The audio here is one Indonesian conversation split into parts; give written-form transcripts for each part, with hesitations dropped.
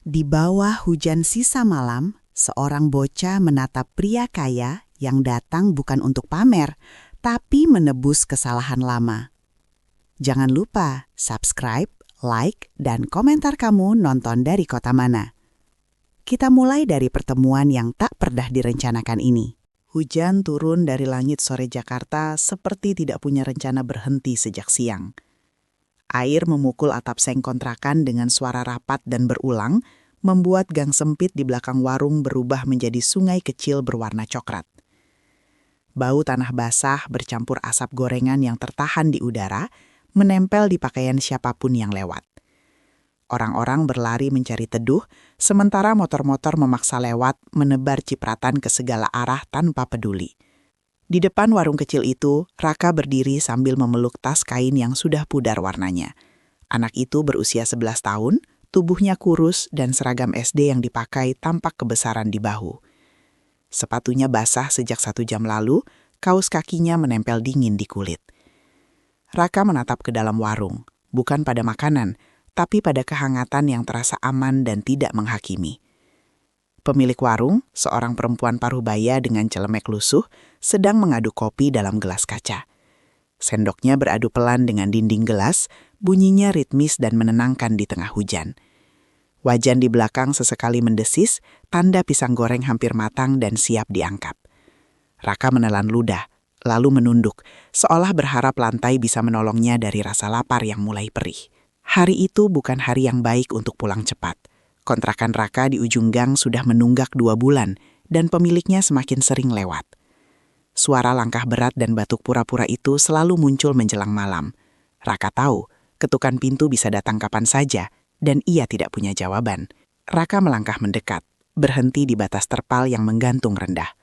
Di bawah hujan sisa malam, seorang bocah menatap pria kaya yang datang bukan untuk pamer, tapi menebus kesalahan lama. Jangan lupa subscribe, like, dan komentar kamu nonton dari kota mana. Kita mulai dari pertemuan yang tak pernah direncanakan ini. Hujan turun dari langit sore Jakarta seperti tidak punya rencana berhenti sejak siang. Air memukul atap seng kontrakan dengan suara rapat dan berulang, membuat gang sempit di belakang warung berubah menjadi sungai kecil berwarna coklat. Bau tanah basah bercampur asap gorengan yang tertahan di udara, menempel di pakaian siapapun yang lewat. Orang-orang berlari mencari teduh, sementara motor-motor memaksa lewat, menebar cipratan ke segala arah tanpa peduli. Di depan warung kecil itu, Raka berdiri sambil memeluk tas kain yang sudah pudar warnanya. Anak itu berusia 11 tahun, tubuhnya kurus dan seragam SD yang dipakai tampak kebesaran di bahu. Sepatunya basah sejak 1 jam lalu, kaos kakinya menempel dingin di kulit. Raka menatap ke dalam warung, bukan pada makanan, tapi pada kehangatan yang terasa aman dan tidak menghakimi. Pemilik warung, seorang perempuan parubaya dengan celemek lusuh, sedang mengaduk kopi dalam gelas kaca. Sendoknya beradu pelan dengan dinding gelas, bunyinya ritmis dan menenangkan di tengah hujan. Wajan di belakang sesekali mendesis, tanda pisang goreng hampir matang dan siap diangkat. Raka menelan ludah, lalu menunduk, seolah berharap lantai bisa menolongnya dari rasa lapar yang mulai perih. Hari itu bukan hari yang baik untuk pulang cepat. Kontrakan Raka di ujung gang sudah menunggak 2 bulan, dan pemiliknya semakin sering lewat. Suara langkah berat dan batuk pura-pura itu selalu muncul menjelang malam. Raka tahu, ketukan pintu bisa datang kapan saja, dan ia tidak punya jawaban. Raka melangkah mendekat, berhenti di batas terpal yang menggantung rendah.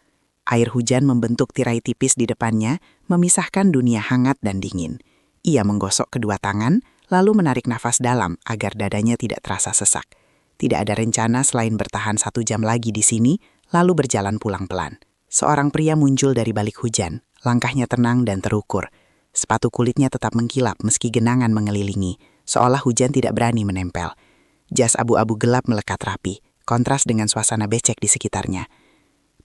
Air hujan membentuk tirai tipis di depannya, memisahkan dunia hangat dan dingin. Ia menggosok kedua tangan, lalu menarik nafas dalam agar dadanya tidak terasa sesak. Tidak ada rencana selain bertahan 1 jam lagi di sini, lalu berjalan pulang pelan. Seorang pria muncul dari balik hujan, langkahnya tenang dan terukur. Sepatu kulitnya tetap mengkilap meski genangan mengelilingi, seolah hujan tidak berani menempel. Jas abu-abu gelap melekat rapi, kontras dengan suasana becek di sekitarnya.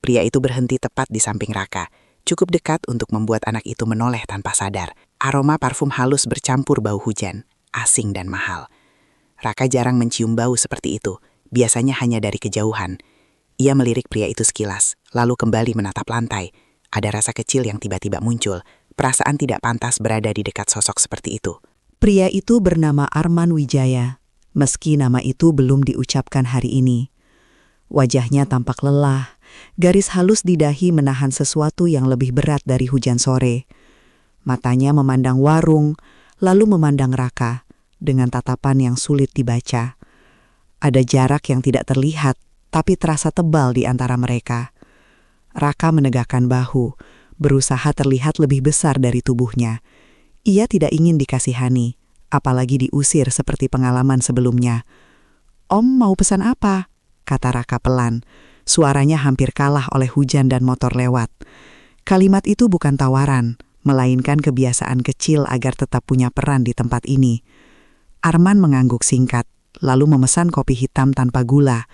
Pria itu berhenti tepat di samping Raka, cukup dekat untuk membuat anak itu menoleh tanpa sadar. Aroma parfum halus bercampur bau hujan, asing dan mahal. Raka jarang mencium bau seperti itu, biasanya hanya dari kejauhan. Ia melirik pria itu sekilas, lalu kembali menatap lantai. Ada rasa kecil yang tiba-tiba muncul, perasaan tidak pantas berada di dekat sosok seperti itu. Pria itu bernama Arman Wijaya, meski nama itu belum diucapkan hari ini. Wajahnya tampak lelah, garis halus di dahi menahan sesuatu yang lebih berat dari hujan sore. Matanya memandang warung, lalu memandang Raka, dengan tatapan yang sulit dibaca. Ada jarak yang tidak terlihat, tapi terasa tebal di antara mereka. Raka menegakkan bahu, berusaha terlihat lebih besar dari tubuhnya. Ia tidak ingin dikasihani, apalagi diusir seperti pengalaman sebelumnya. "Om mau pesan apa?" kata Raka pelan. Suaranya hampir kalah oleh hujan dan motor lewat. Kalimat itu bukan tawaran, melainkan kebiasaan kecil agar tetap punya peran di tempat ini. Arman mengangguk singkat, lalu memesan kopi hitam tanpa gula.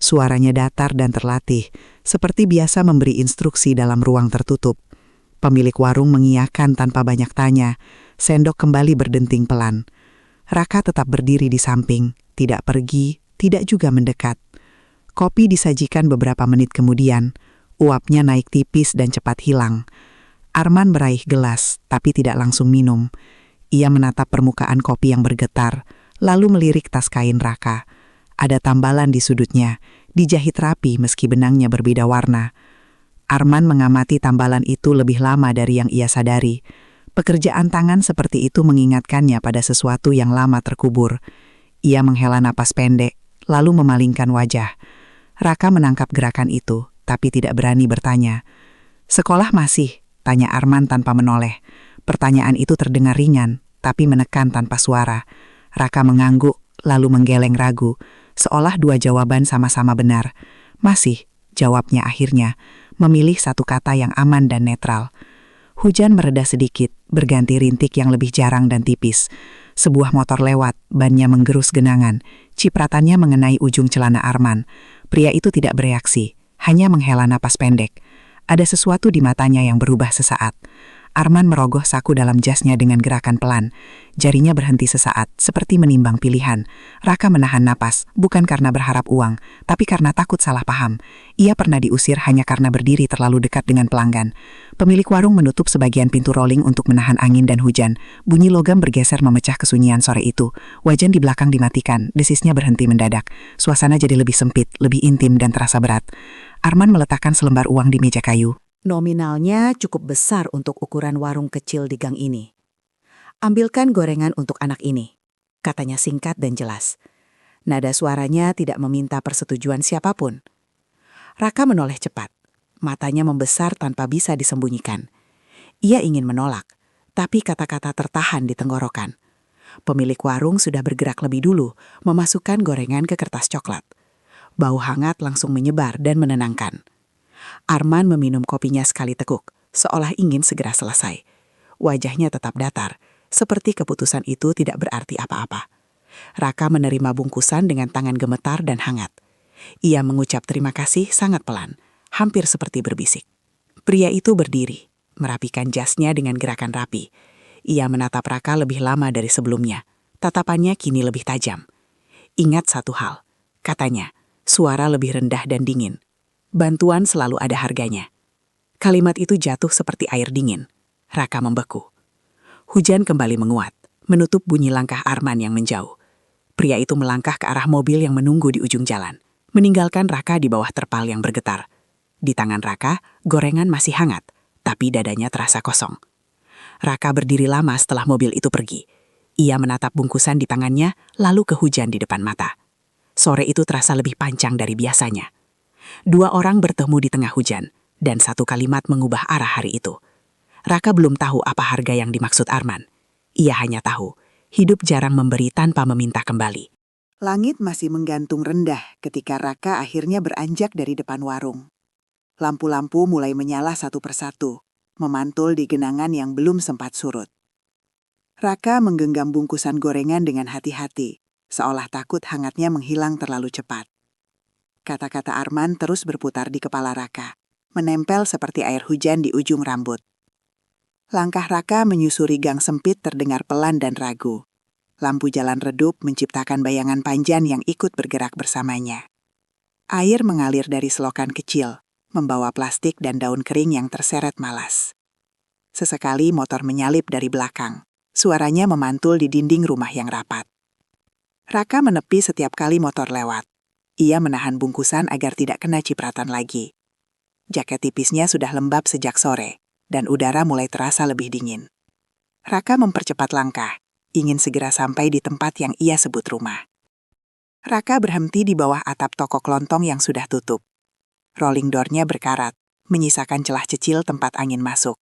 Suaranya datar dan terlatih, seperti biasa memberi instruksi dalam ruang tertutup. Pemilik warung mengiyakan tanpa banyak tanya. Sendok kembali berdenting pelan. Raka tetap berdiri di samping, tidak pergi, tidak juga mendekat. Kopi disajikan beberapa menit kemudian. Uapnya naik tipis dan cepat hilang. Arman meraih gelas, tapi tidak langsung minum. Ia menatap permukaan kopi yang bergetar, lalu melirik tas kain Raka. Ada tambalan di sudutnya, dijahit rapi meski benangnya berbeda warna. Arman mengamati tambalan itu lebih lama dari yang ia sadari. Pekerjaan tangan seperti itu mengingatkannya pada sesuatu yang lama terkubur. Ia menghela napas pendek, lalu memalingkan wajah. Raka menangkap gerakan itu, tapi tidak berani bertanya. "Sekolah masih?" tanya Arman tanpa menoleh. Pertanyaan itu terdengar ringan, tapi menekan tanpa suara. Raka mengangguk, lalu menggeleng ragu, seolah 2 jawaban sama-sama benar. "Masih," jawabnya akhirnya, memilih satu kata yang aman dan netral. Hujan mereda sedikit, berganti rintik yang lebih jarang dan tipis. Sebuah motor lewat, bannya menggerus genangan. Cipratannya mengenai ujung celana Arman. Pria itu tidak bereaksi, hanya menghela napas pendek. Ada sesuatu di matanya yang berubah sesaat. Arman merogoh saku dalam jasnya dengan gerakan pelan. Jarinya berhenti sesaat, seperti menimbang pilihan. Raka menahan napas, bukan karena berharap uang, tapi karena takut salah paham. Ia pernah diusir hanya karena berdiri terlalu dekat dengan pelanggan. Pemilik warung menutup sebagian pintu rolling untuk menahan angin dan hujan. Bunyi logam bergeser memecah kesunyian sore itu. Wajan di belakang dimatikan, desisnya berhenti mendadak. Suasana jadi lebih sempit, lebih intim dan terasa berat. Arman meletakkan selembar uang di meja kayu. Nominalnya cukup besar untuk ukuran warung kecil di gang ini. Ambilkan gorengan untuk anak ini, katanya singkat dan jelas. Nada suaranya tidak meminta persetujuan siapapun. Raka menoleh cepat. Matanya membesar tanpa bisa disembunyikan. Ia ingin menolak, tapi kata-kata tertahan di tenggorokan. Pemilik warung sudah bergerak lebih dulu, memasukkan gorengan ke kertas coklat. Bau hangat langsung menyebar dan menenangkan. Arman meminum kopinya sekali teguk, seolah ingin segera selesai. Wajahnya tetap datar, seperti keputusan itu tidak berarti apa-apa. Raka menerima bungkusan dengan tangan gemetar dan hangat. Ia mengucap terima kasih sangat pelan, hampir seperti berbisik. Pria itu berdiri, merapikan jasnya dengan gerakan rapi. Ia menatap Raka lebih lama dari sebelumnya. Tatapannya kini lebih tajam. Ingat satu hal, katanya, suara lebih rendah dan dingin. Bantuan selalu ada harganya. Kalimat itu jatuh seperti air dingin. Raka membeku. Hujan kembali menguat, menutup bunyi langkah Arman yang menjauh. Pria itu melangkah ke arah mobil yang menunggu di ujung jalan, meninggalkan Raka di bawah terpal yang bergetar. Di tangan Raka, gorengan masih hangat, tapi dadanya terasa kosong. Raka berdiri lama setelah mobil itu pergi. Ia menatap bungkusan di tangannya, lalu ke hujan di depan mata. Sore itu terasa lebih panjang dari biasanya. 2 orang bertemu di tengah hujan, dan satu kalimat mengubah arah hari itu. Raka belum tahu apa harga yang dimaksud Arman. Ia hanya tahu, hidup jarang memberi tanpa meminta kembali. Langit masih menggantung rendah ketika Raka akhirnya beranjak dari depan warung. Lampu-lampu mulai menyala satu persatu, memantul di genangan yang belum sempat surut. Raka menggenggam bungkusan gorengan dengan hati-hati, seolah takut hangatnya menghilang terlalu cepat. Kata-kata Arman terus berputar di kepala Raka, menempel seperti air hujan di ujung rambut. Langkah Raka menyusuri gang sempit terdengar pelan dan ragu. Lampu jalan redup menciptakan bayangan panjang yang ikut bergerak bersamanya. Air mengalir dari selokan kecil, membawa plastik dan daun kering yang terseret malas. Sesekali motor menyalip dari belakang. Suaranya memantul di dinding rumah yang rapat. Raka menepi setiap kali motor lewat. Ia menahan bungkusan agar tidak kena cipratan lagi. Jaket tipisnya sudah lembab sejak sore, dan udara mulai terasa lebih dingin. Raka mempercepat langkah, ingin segera sampai di tempat yang ia sebut rumah. Raka berhenti di bawah atap toko kelontong yang sudah tutup. Rolling door-nya berkarat, menyisakan celah kecil tempat angin masuk.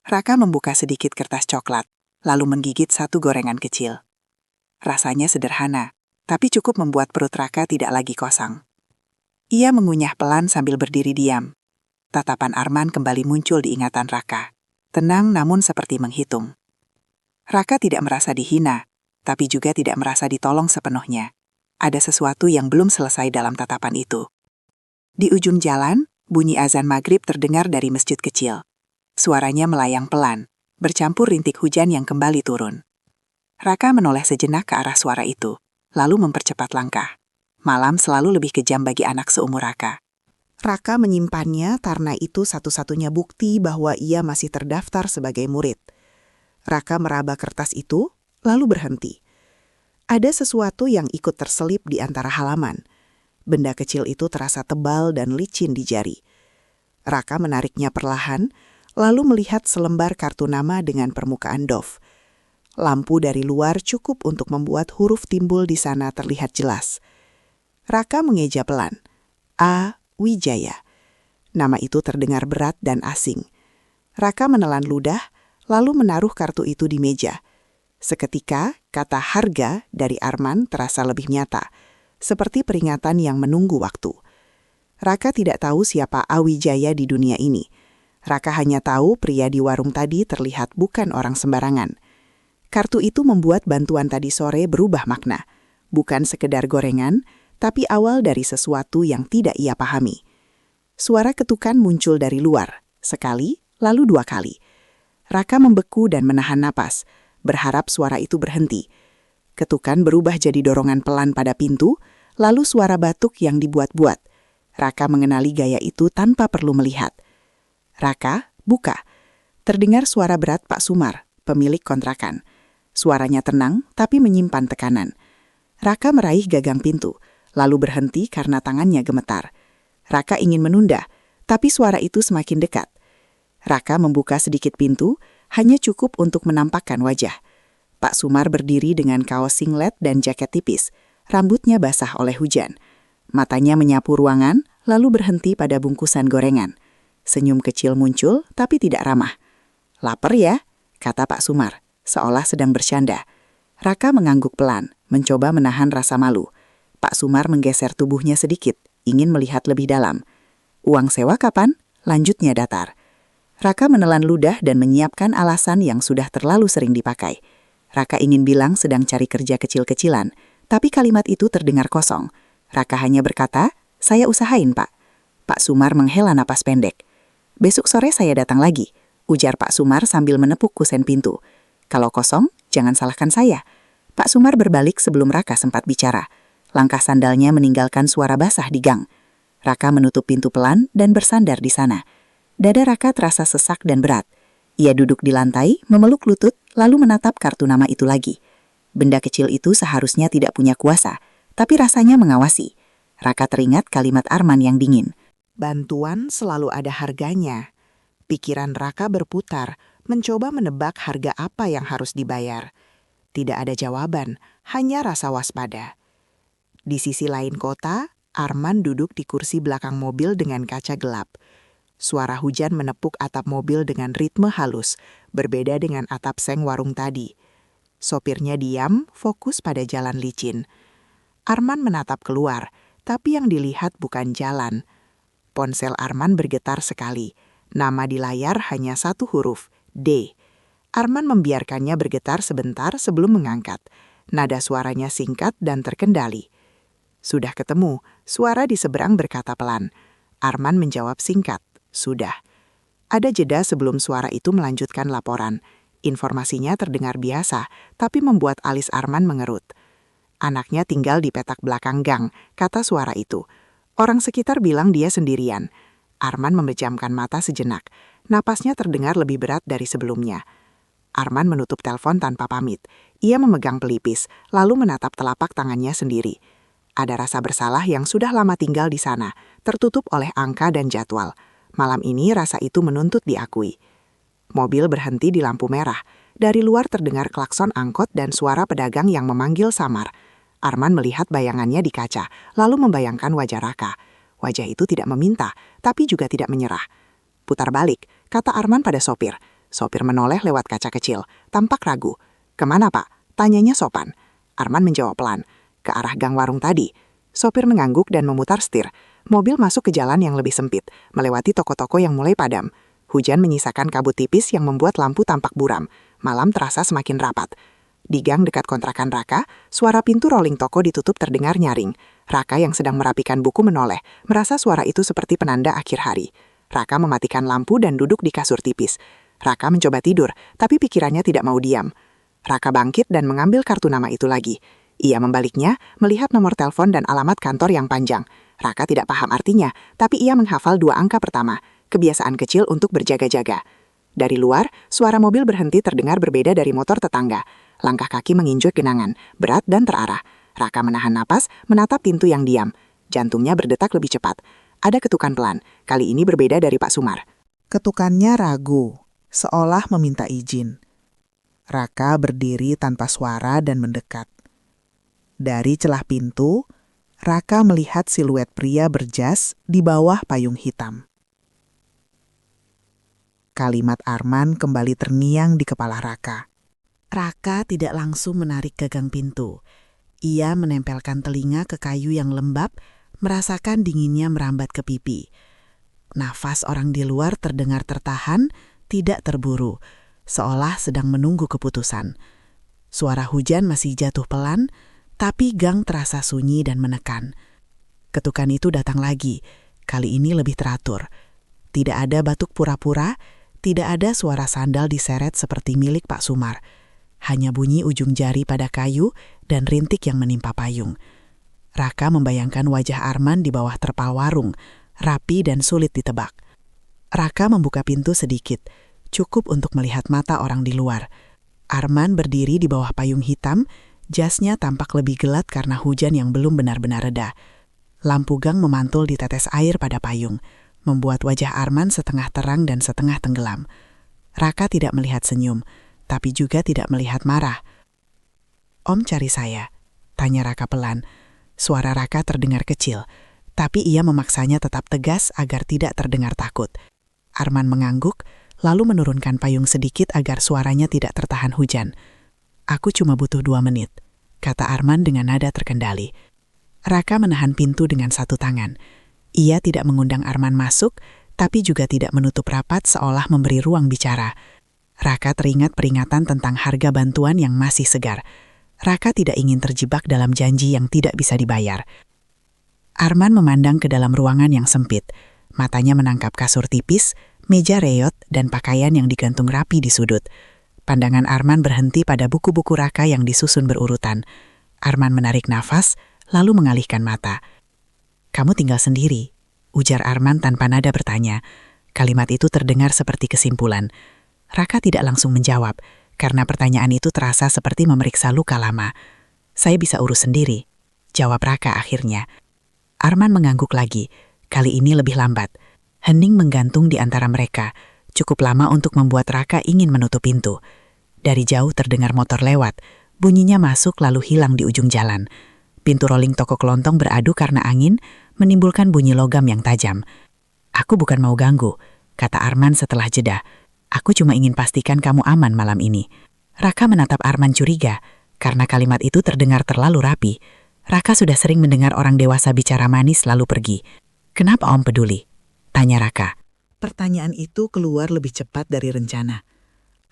Raka membuka sedikit kertas coklat, lalu menggigit satu gorengan kecil. Rasanya sederhana, tapi cukup membuat perut Raka tidak lagi kosong. Ia mengunyah pelan sambil berdiri diam. Tatapan Arman kembali muncul di ingatan Raka. Tenang namun seperti menghitung. Raka tidak merasa dihina, tapi juga tidak merasa ditolong sepenuhnya. Ada sesuatu yang belum selesai dalam tatapan itu. Di ujung jalan, bunyi azan maghrib terdengar dari masjid kecil. Suaranya melayang pelan, bercampur rintik hujan yang kembali turun. Raka menoleh sejenak ke arah suara itu, lalu mempercepat langkah. Malam selalu lebih kejam bagi anak seumur Raka. Raka menyimpannya karena itu satu-satunya bukti bahwa ia masih terdaftar sebagai murid. Raka meraba kertas itu, lalu berhenti. Ada sesuatu yang ikut terselip di antara halaman. Benda kecil itu terasa tebal dan licin di jari. Raka menariknya perlahan, lalu melihat selembar kartu nama dengan permukaan doff. Lampu dari luar cukup untuk membuat huruf timbul di sana terlihat jelas. Raka mengeja pelan. A. Wijaya. Nama itu terdengar berat dan asing. Raka menelan ludah, lalu menaruh kartu itu di meja. Seketika, kata harga dari Arman terasa lebih nyata, seperti peringatan yang menunggu waktu. Raka tidak tahu siapa A. Wijaya di dunia ini. Raka hanya tahu pria di warung tadi terlihat bukan orang sembarangan. Kartu itu membuat bantuan tadi sore berubah makna. Bukan sekedar gorengan, tapi awal dari sesuatu yang tidak ia pahami. Suara ketukan muncul dari luar, sekali, lalu 2 kali. Raka membeku dan menahan napas, berharap suara itu berhenti. Ketukan berubah jadi dorongan pelan pada pintu, lalu suara batuk yang dibuat-buat. Raka mengenali gaya itu tanpa perlu melihat. "Raka, buka." Terdengar suara berat Pak Sumar, pemilik kontrakan. Suaranya tenang, tapi menyimpan tekanan. Raka meraih gagang pintu, lalu berhenti karena tangannya gemetar. Raka ingin menunda, tapi suara itu semakin dekat. Raka membuka sedikit pintu, hanya cukup untuk menampakkan wajah. Pak Sumar berdiri dengan kaos singlet dan jaket tipis. Rambutnya basah oleh hujan. Matanya menyapu ruangan, lalu berhenti pada bungkusan gorengan. Senyum kecil muncul, tapi tidak ramah. "Laper ya?" kata Pak Sumar, seolah sedang bercanda. Raka mengangguk pelan, mencoba menahan rasa malu. Pak Sumar menggeser tubuhnya sedikit, ingin melihat lebih dalam. "Uang sewa kapan?" lanjutnya datar. Raka menelan ludah dan menyiapkan alasan yang sudah terlalu sering dipakai. Raka ingin bilang sedang cari kerja kecil-kecilan, tapi kalimat itu terdengar kosong. Raka hanya berkata, "Saya usahain, Pak." Pak Sumar menghela napas pendek. "Besok sore saya datang lagi," ujar Pak Sumar sambil menepuk kusen pintu. "Kalau kosong, jangan salahkan saya." Pak Sumar berbalik sebelum Raka sempat bicara. Langkah sandalnya meninggalkan suara basah di gang. Raka menutup pintu pelan dan bersandar di sana. Dada Raka terasa sesak dan berat. Ia duduk di lantai, memeluk lutut, lalu menatap kartu nama itu lagi. Benda kecil itu seharusnya tidak punya kuasa, tapi rasanya mengawasi. Raka teringat kalimat Arman yang dingin. "Bantuan selalu ada harganya." Pikiran Raka berputar, mencoba menebak harga apa yang harus dibayar. Tidak ada jawaban, hanya rasa waspada. Di sisi lain kota, Arman duduk di kursi belakang mobil dengan kaca gelap. Suara hujan menepuk atap mobil dengan ritme halus, berbeda dengan atap seng warung tadi. Sopirnya diam, fokus pada jalan licin. Arman menatap keluar, tapi yang dilihat bukan jalan. Ponsel Arman bergetar sekali. Nama di layar hanya 1 huruf, D. Arman membiarkannya bergetar sebentar sebelum mengangkat. Nada suaranya singkat dan terkendali. "Sudah ketemu," suara di seberang berkata pelan. Arman menjawab singkat, "Sudah." Ada jeda sebelum suara itu melanjutkan laporan. Informasinya terdengar biasa, tapi membuat alis Arman mengerut. "Anaknya tinggal di petak belakang gang," kata suara itu. Orang sekitar bilang dia sendirian. Arman memejamkan mata sejenak. Napasnya terdengar lebih berat dari sebelumnya. Arman menutup telepon tanpa pamit. Ia memegang pelipis, lalu menatap telapak tangannya sendiri. Ada rasa bersalah yang sudah lama tinggal di sana, tertutup oleh angka dan jadwal. Malam ini rasa itu menuntut diakui. Mobil berhenti di lampu merah. Dari luar terdengar klakson angkot dan suara pedagang yang memanggil samar. Arman melihat bayangannya di kaca, lalu membayangkan wajah Raka. Wajah itu tidak meminta, tapi juga tidak menyerah. "Putar balik," kata Arman pada sopir. Sopir menoleh lewat kaca kecil, tampak ragu. "Kemana, Pak?" tanyanya sopan. Arman menjawab pelan, "Ke arah gang warung tadi." Sopir mengangguk dan memutar setir. Mobil masuk ke jalan yang lebih sempit, melewati toko-toko yang mulai padam. Hujan menyisakan kabut tipis yang membuat lampu tampak buram. Malam terasa semakin rapat. Di gang dekat kontrakan Raka, suara pintu rolling toko ditutup terdengar nyaring. Raka yang sedang merapikan buku menoleh, merasa suara itu seperti penanda akhir hari. Raka mematikan lampu dan duduk di kasur tipis. Raka mencoba tidur, tapi pikirannya tidak mau diam. Raka bangkit dan mengambil kartu nama itu lagi. Ia membaliknya, melihat nomor telepon dan alamat kantor yang panjang. Raka tidak paham artinya, tapi ia menghafal 2 angka pertama, kebiasaan kecil untuk berjaga-jaga. Dari luar, suara mobil berhenti terdengar berbeda dari motor tetangga. Langkah kaki menginjak genangan, berat dan terarah. Raka menahan napas, menatap pintu yang diam. Jantungnya berdetak lebih cepat. Ada ketukan pelan, kali ini berbeda dari Pak Sumar. Ketukannya ragu, seolah meminta izin. Raka berdiri tanpa suara dan mendekat. Dari celah pintu, Raka melihat siluet pria berjas di bawah payung hitam. Kalimat Arman kembali terngiang di kepala Raka. Raka tidak langsung menarik gagang pintu. Ia menempelkan telinga ke kayu yang lembab, merasakan dinginnya merambat ke pipi. Nafas orang di luar terdengar tertahan, tidak terburu, seolah sedang menunggu keputusan. Suara hujan masih jatuh pelan, tapi gang terasa sunyi dan menekan. Ketukan itu datang lagi, kali ini lebih teratur. Tidak ada batuk pura-pura, tidak ada suara sandal diseret seperti milik Pak Sumar. Hanya bunyi ujung jari pada kayu dan rintik yang menimpa payung. Raka membayangkan wajah Arman di bawah terpal warung, rapi dan sulit ditebak. Raka membuka pintu sedikit, cukup untuk melihat mata orang di luar. Arman berdiri di bawah payung hitam, jasnya tampak lebih gelap karena hujan yang belum benar-benar reda. Lampu gang memantul di tetes air pada payung, membuat wajah Arman setengah terang dan setengah tenggelam. Raka tidak melihat senyum, tapi juga tidak melihat marah. "Om cari saya?" tanya Raka pelan. Suara Raka terdengar kecil, tapi ia memaksanya tetap tegas agar tidak terdengar takut. Arman mengangguk, lalu menurunkan payung sedikit agar suaranya tidak tertahan hujan. "Aku cuma butuh 2 menit," kata Arman dengan nada terkendali. Raka menahan pintu dengan satu tangan. Ia tidak mengundang Arman masuk, tapi juga tidak menutup rapat seolah memberi ruang bicara. Raka teringat peringatan tentang harga bantuan yang masih segar. Raka tidak ingin terjebak dalam janji yang tidak bisa dibayar. Arman memandang ke dalam ruangan yang sempit. Matanya menangkap kasur tipis, meja reyot, dan pakaian yang digantung rapi di sudut. Pandangan Arman berhenti pada buku-buku Raka yang disusun berurutan. Arman menarik nafas, lalu mengalihkan mata. "Kamu tinggal sendiri?" ujar Arman tanpa nada bertanya. Kalimat itu terdengar seperti kesimpulan. Raka tidak langsung menjawab, karena pertanyaan itu terasa seperti memeriksa luka lama. "Saya bisa urus sendiri," jawab Raka akhirnya. Arman mengangguk lagi, kali ini lebih lambat. Hening menggantung di antara mereka, cukup lama untuk membuat Raka ingin menutup pintu. Dari jauh terdengar motor lewat, bunyinya masuk lalu hilang di ujung jalan. Pintu rolling toko kelontong beradu karena angin, menimbulkan bunyi logam yang tajam. "Aku bukan mau ganggu," kata Arman setelah jeda. "Aku cuma ingin pastikan kamu aman malam ini." Raka menatap Arman curiga, karena kalimat itu terdengar terlalu rapi. Raka sudah sering mendengar orang dewasa bicara manis lalu pergi. "Kenapa Om peduli?" tanya Raka. Pertanyaan itu keluar lebih cepat dari rencana.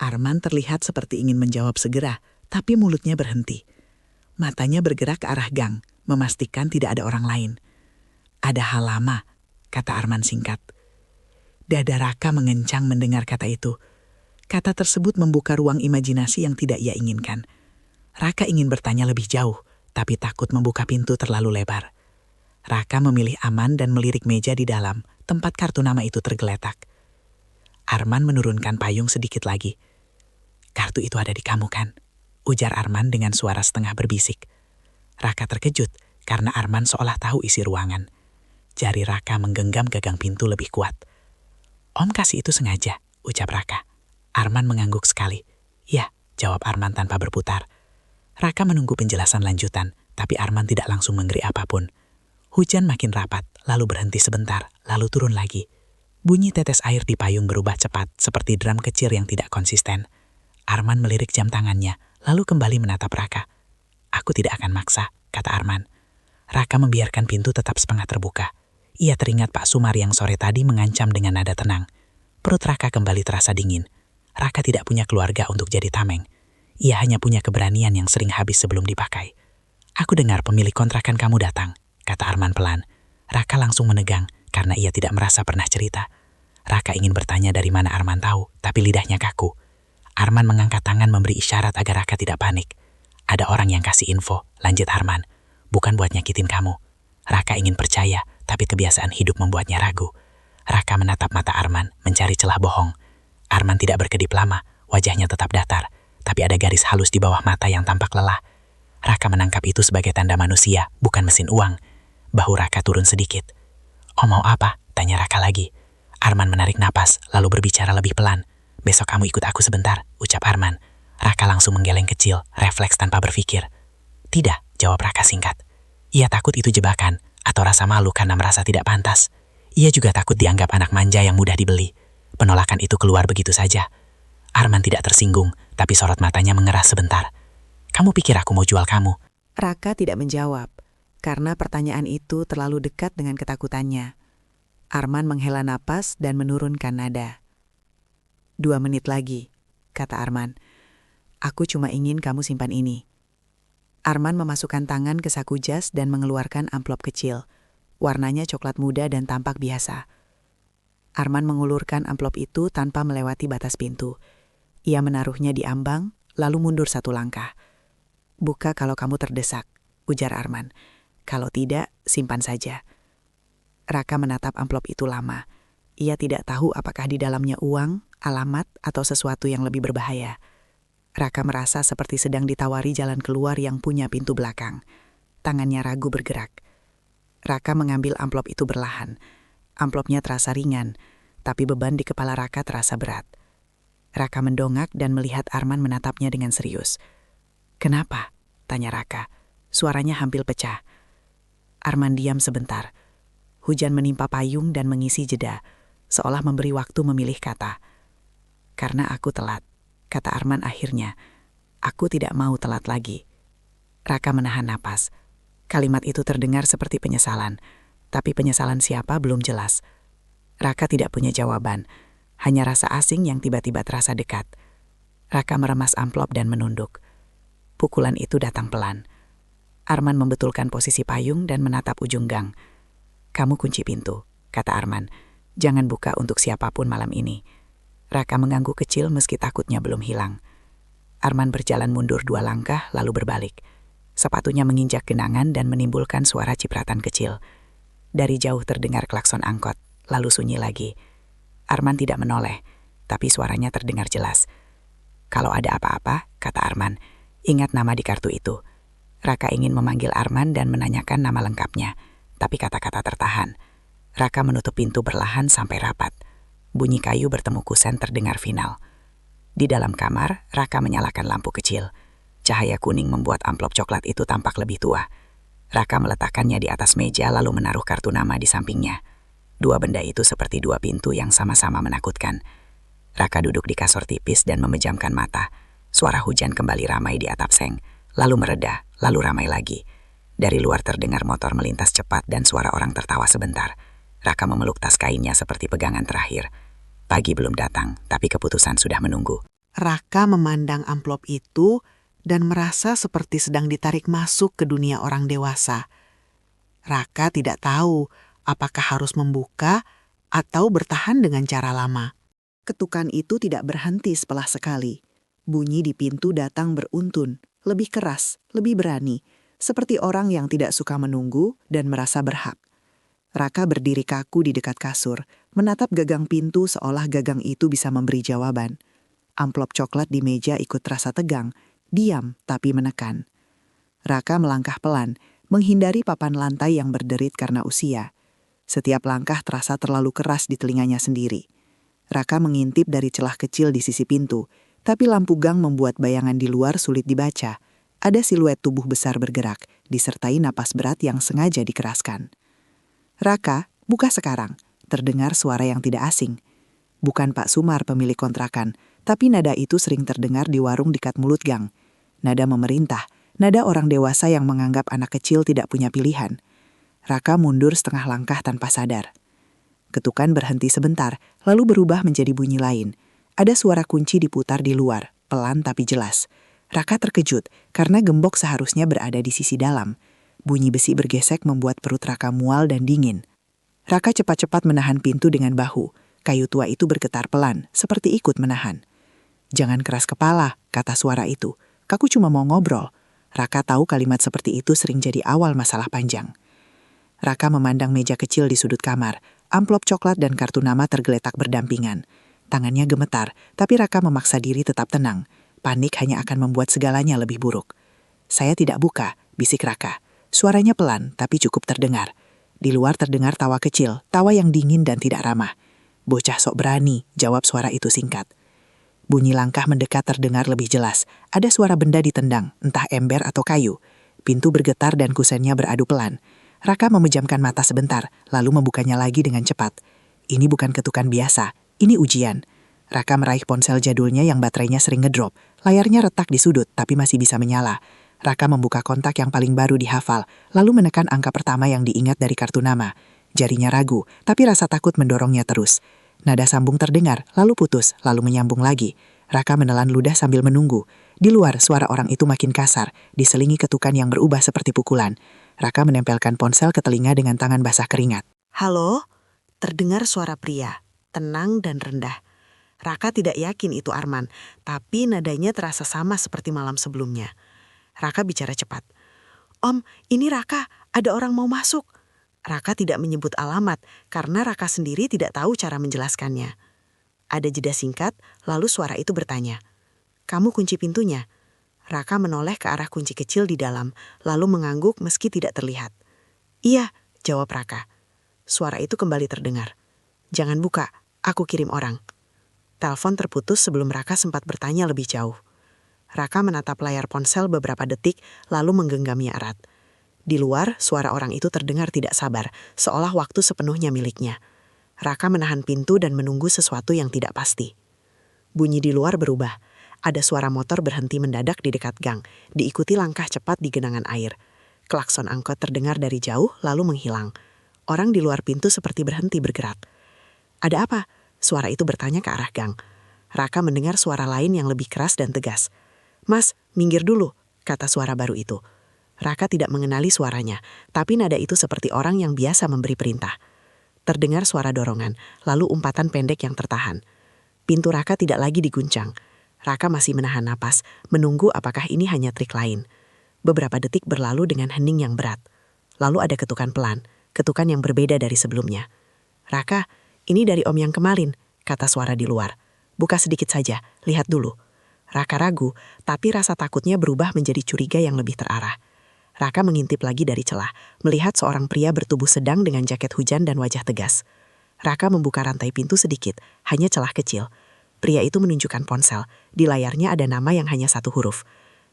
Arman terlihat seperti ingin menjawab segera, tapi mulutnya berhenti. Matanya bergerak ke arah gang, memastikan tidak ada orang lain. "Ada hal lama," kata Arman singkat. Dada Raka mengencang mendengar kata itu. Kata tersebut membuka ruang imajinasi yang tidak ia inginkan. Raka ingin bertanya lebih jauh, tapi takut membuka pintu terlalu lebar. Raka memilih aman dan melirik meja di dalam, tempat kartu nama itu tergeletak. Arman menurunkan payung sedikit lagi. "Kartu itu ada di kamu kan?" ujar Arman dengan suara setengah berbisik. Raka terkejut karena Arman seolah tahu isi ruangan. Jari Raka menggenggam gagang pintu lebih kuat. "Om kasih itu sengaja," ucap Raka. Arman mengangguk sekali. "Ya," jawab Arman tanpa berputar. Raka menunggu penjelasan lanjutan, tapi Arman tidak langsung memberi apapun. Hujan makin rapat, lalu berhenti sebentar, lalu turun lagi. Bunyi tetes air di payung berubah cepat, seperti drum kecil yang tidak konsisten. Arman melirik jam tangannya, lalu kembali menatap Raka. "Aku tidak akan maksa," kata Arman. Raka membiarkan pintu tetap setengah terbuka. Ia teringat Pak Sumar yang sore tadi mengancam dengan nada tenang. Perut Raka kembali terasa dingin. Raka tidak punya keluarga untuk jadi tameng. Ia hanya punya keberanian yang sering habis sebelum dipakai. "Aku dengar pemilik kontrakan kamu datang," kata Arman pelan. Raka langsung menegang karena ia tidak merasa pernah cerita. Raka ingin bertanya dari mana Arman tahu, tapi lidahnya kaku. Arman mengangkat tangan memberi isyarat agar Raka tidak panik. "Ada orang yang kasih info," lanjut Arman. "Bukan buat nyakitin kamu." Raka ingin percaya, tapi kebiasaan hidup membuatnya ragu. Raka menatap mata Arman, mencari celah bohong. Arman tidak berkedip lama, wajahnya tetap datar, tapi ada garis halus di bawah mata yang tampak lelah. Raka menangkap itu sebagai tanda manusia, bukan mesin uang. Bahu Raka turun sedikit. "Oh mau apa?" tanya Raka lagi. Arman menarik napas, lalu berbicara lebih pelan. "Besok kamu ikut aku sebentar," ucap Arman. Raka langsung menggeleng kecil, refleks tanpa berpikir. "Tidak," jawab Raka singkat. Ia takut itu jebakan, atau rasa malu karena merasa tidak pantas. Ia juga takut dianggap anak manja yang mudah dibeli. Penolakan itu keluar begitu saja. Arman tidak tersinggung, tapi sorot matanya mengeras sebentar. "Kamu pikir aku mau jual kamu?" Raka tidak menjawab, karena pertanyaan itu terlalu dekat dengan ketakutannya. Arman menghela napas dan menurunkan nada. 2 menit lagi," kata Arman. Aku cuma ingin kamu simpan ini. Arman memasukkan tangan ke saku jas dan mengeluarkan amplop kecil. Warnanya coklat muda dan tampak biasa. Arman mengulurkan amplop itu tanpa melewati batas pintu. Ia menaruhnya di ambang, lalu mundur 1 langkah. Buka kalau kamu terdesak, ujar Arman. Kalau tidak, simpan saja. Raka menatap amplop itu lama. Ia tidak tahu apakah di dalamnya uang, alamat, atau sesuatu yang lebih berbahaya. Raka merasa seperti sedang ditawari jalan keluar yang punya pintu belakang. Tangannya ragu bergerak. Raka mengambil amplop itu perlahan. Amplopnya terasa ringan, tapi beban di kepala Raka terasa berat. Raka mendongak dan melihat Arman menatapnya dengan serius. "Kenapa?" tanya Raka. Suaranya hampir pecah. Arman diam sebentar. Hujan menimpa payung dan mengisi jeda, seolah memberi waktu memilih kata. "Karena aku telat," kata Arman akhirnya. "Aku tidak mau telat lagi." Raka menahan napas. Kalimat itu terdengar seperti penyesalan, tapi penyesalan siapa belum jelas. Raka tidak punya jawaban, hanya rasa asing yang tiba-tiba terasa dekat. Raka meremas amplop dan menunduk. Pukulan itu datang pelan. Arman membetulkan posisi payung dan menatap ujung gang. "Kamu kunci pintu," kata Arman. "Jangan buka untuk siapapun malam ini." Raka mengangguk kecil meski takutnya belum hilang. Arman berjalan mundur 2 langkah lalu berbalik. Sepatunya menginjak genangan dan menimbulkan suara cipratan kecil. Dari jauh terdengar klakson angkot, lalu sunyi lagi. Arman tidak menoleh, tapi suaranya terdengar jelas. "Kalau ada apa-apa," kata Arman, "ingat nama di kartu itu." Raka ingin memanggil Arman dan menanyakan nama lengkapnya, tapi kata-kata tertahan. Raka menutup pintu perlahan sampai rapat. Bunyi kayu bertemu kusen terdengar final. Di dalam kamar, Raka menyalakan lampu kecil. Cahaya kuning membuat amplop coklat itu tampak lebih tua. Raka meletakkannya di atas meja lalu menaruh kartu nama di sampingnya. 2 benda itu seperti 2 pintu yang sama-sama menakutkan. Raka duduk di kasur tipis dan memejamkan mata. Suara hujan kembali ramai di atap seng, lalu mereda, lalu ramai lagi. Dari luar terdengar motor melintas cepat dan suara orang tertawa sebentar. Raka memeluk tas kainnya seperti pegangan terakhir. Pagi belum datang, tapi keputusan sudah menunggu. Raka memandang amplop itu dan merasa seperti sedang ditarik masuk ke dunia orang dewasa. Raka tidak tahu apakah harus membuka atau bertahan dengan cara lama. Ketukan itu tidak berhenti setelah sekali. Bunyi di pintu datang beruntun, lebih keras, lebih berani, seperti orang yang tidak suka menunggu dan merasa berhak. Raka berdiri kaku di dekat kasur, menatap gagang pintu seolah gagang itu bisa memberi jawaban. Amplop coklat di meja ikut terasa tegang, diam tapi menekan. Raka melangkah pelan, menghindari papan lantai yang berderit karena usia. Setiap langkah terasa terlalu keras di telinganya sendiri. Raka mengintip dari celah kecil di sisi pintu, tapi lampu gang membuat bayangan di luar sulit dibaca. Ada siluet tubuh besar bergerak, disertai napas berat yang sengaja dikeraskan. "Raka, buka sekarang," terdengar suara yang tidak asing. Bukan Pak Sumar pemilik kontrakan, tapi nada itu sering terdengar di warung dekat mulut gang. Nada memerintah, nada orang dewasa yang menganggap anak kecil tidak punya pilihan. Raka mundur setengah langkah tanpa sadar. Ketukan berhenti sebentar, lalu berubah menjadi bunyi lain. Ada suara kunci diputar di luar, pelan tapi jelas. Raka terkejut karena gembok seharusnya berada di sisi dalam. Bunyi besi bergesek membuat perut Raka mual dan dingin. Raka cepat-cepat menahan pintu dengan bahu. Kayu tua itu bergetar pelan, seperti ikut menahan. "Jangan keras kepala," kata suara itu. "Kaku cuma mau ngobrol." Raka tahu kalimat seperti itu sering jadi awal masalah panjang. Raka memandang meja kecil di sudut kamar. Amplop coklat dan kartu nama tergeletak berdampingan. Tangannya gemetar, tapi Raka memaksa diri tetap tenang. Panik hanya akan membuat segalanya lebih buruk. "Saya tidak buka," bisik Raka. Suaranya pelan, tapi cukup terdengar. Di luar terdengar tawa kecil, tawa yang dingin dan tidak ramah. "Bocah sok berani," jawab suara itu singkat. Bunyi langkah mendekat terdengar lebih jelas. Ada suara benda ditendang, entah ember atau kayu. Pintu bergetar dan kusennya beradu pelan. Raka memejamkan mata sebentar, lalu membukanya lagi dengan cepat. Ini bukan ketukan biasa, ini ujian. Raka meraih ponsel jadulnya yang baterainya sering ngedrop. Layarnya retak di sudut, tapi masih bisa menyala. Raka membuka kontak yang paling baru dihafal, lalu menekan angka pertama yang diingat dari kartu nama. Jarinya ragu, tapi rasa takut mendorongnya terus. Nada sambung terdengar, lalu putus, lalu menyambung lagi. Raka menelan ludah sambil menunggu. Di luar, suara orang itu makin kasar, diselingi ketukan yang berubah seperti pukulan. Raka menempelkan ponsel ke telinga dengan tangan basah keringat. Halo? Terdengar suara pria, tenang dan rendah. Raka tidak yakin itu Arman, tapi nadanya terasa sama seperti malam sebelumnya. Raka bicara cepat. Om, ini Raka, ada orang mau masuk. Raka tidak menyebut alamat karena Raka sendiri tidak tahu cara menjelaskannya. Ada jeda singkat, lalu suara itu bertanya. Kamu kunci pintunya? Raka menoleh ke arah kunci kecil di dalam, lalu mengangguk meski tidak terlihat. Iya, jawab Raka. Suara itu kembali terdengar. Jangan buka, aku kirim orang. Telepon terputus sebelum Raka sempat bertanya lebih jauh. Raka menatap layar ponsel beberapa detik, lalu menggenggamnya erat. Di luar, suara orang itu terdengar tidak sabar, seolah waktu sepenuhnya miliknya. Raka menahan pintu dan menunggu sesuatu yang tidak pasti. Bunyi di luar berubah. Ada suara motor berhenti mendadak di dekat gang, diikuti langkah cepat di genangan air. Klakson angkot terdengar dari jauh, lalu menghilang. Orang di luar pintu seperti berhenti bergerak. Ada apa? Suara itu bertanya ke arah gang. Raka mendengar suara lain yang lebih keras dan tegas. Mas, minggir dulu, kata suara baru itu. Raka tidak mengenali suaranya, tapi nada itu seperti orang yang biasa memberi perintah. Terdengar suara dorongan, lalu umpatan pendek yang tertahan. Pintu Raka tidak lagi diguncang. Raka masih menahan napas, menunggu apakah ini hanya trik lain. Beberapa detik berlalu dengan hening yang berat. Lalu ada ketukan pelan, ketukan yang berbeda dari sebelumnya. Raka, ini dari Om yang kemarin, kata suara di luar. Buka sedikit saja, lihat dulu. Raka ragu, tapi rasa takutnya berubah menjadi curiga yang lebih terarah. Raka mengintip lagi dari celah, melihat seorang pria bertubuh sedang dengan jaket hujan dan wajah tegas. Raka membuka rantai pintu sedikit, hanya celah kecil. Pria itu menunjukkan ponsel, di layarnya ada nama yang hanya satu huruf.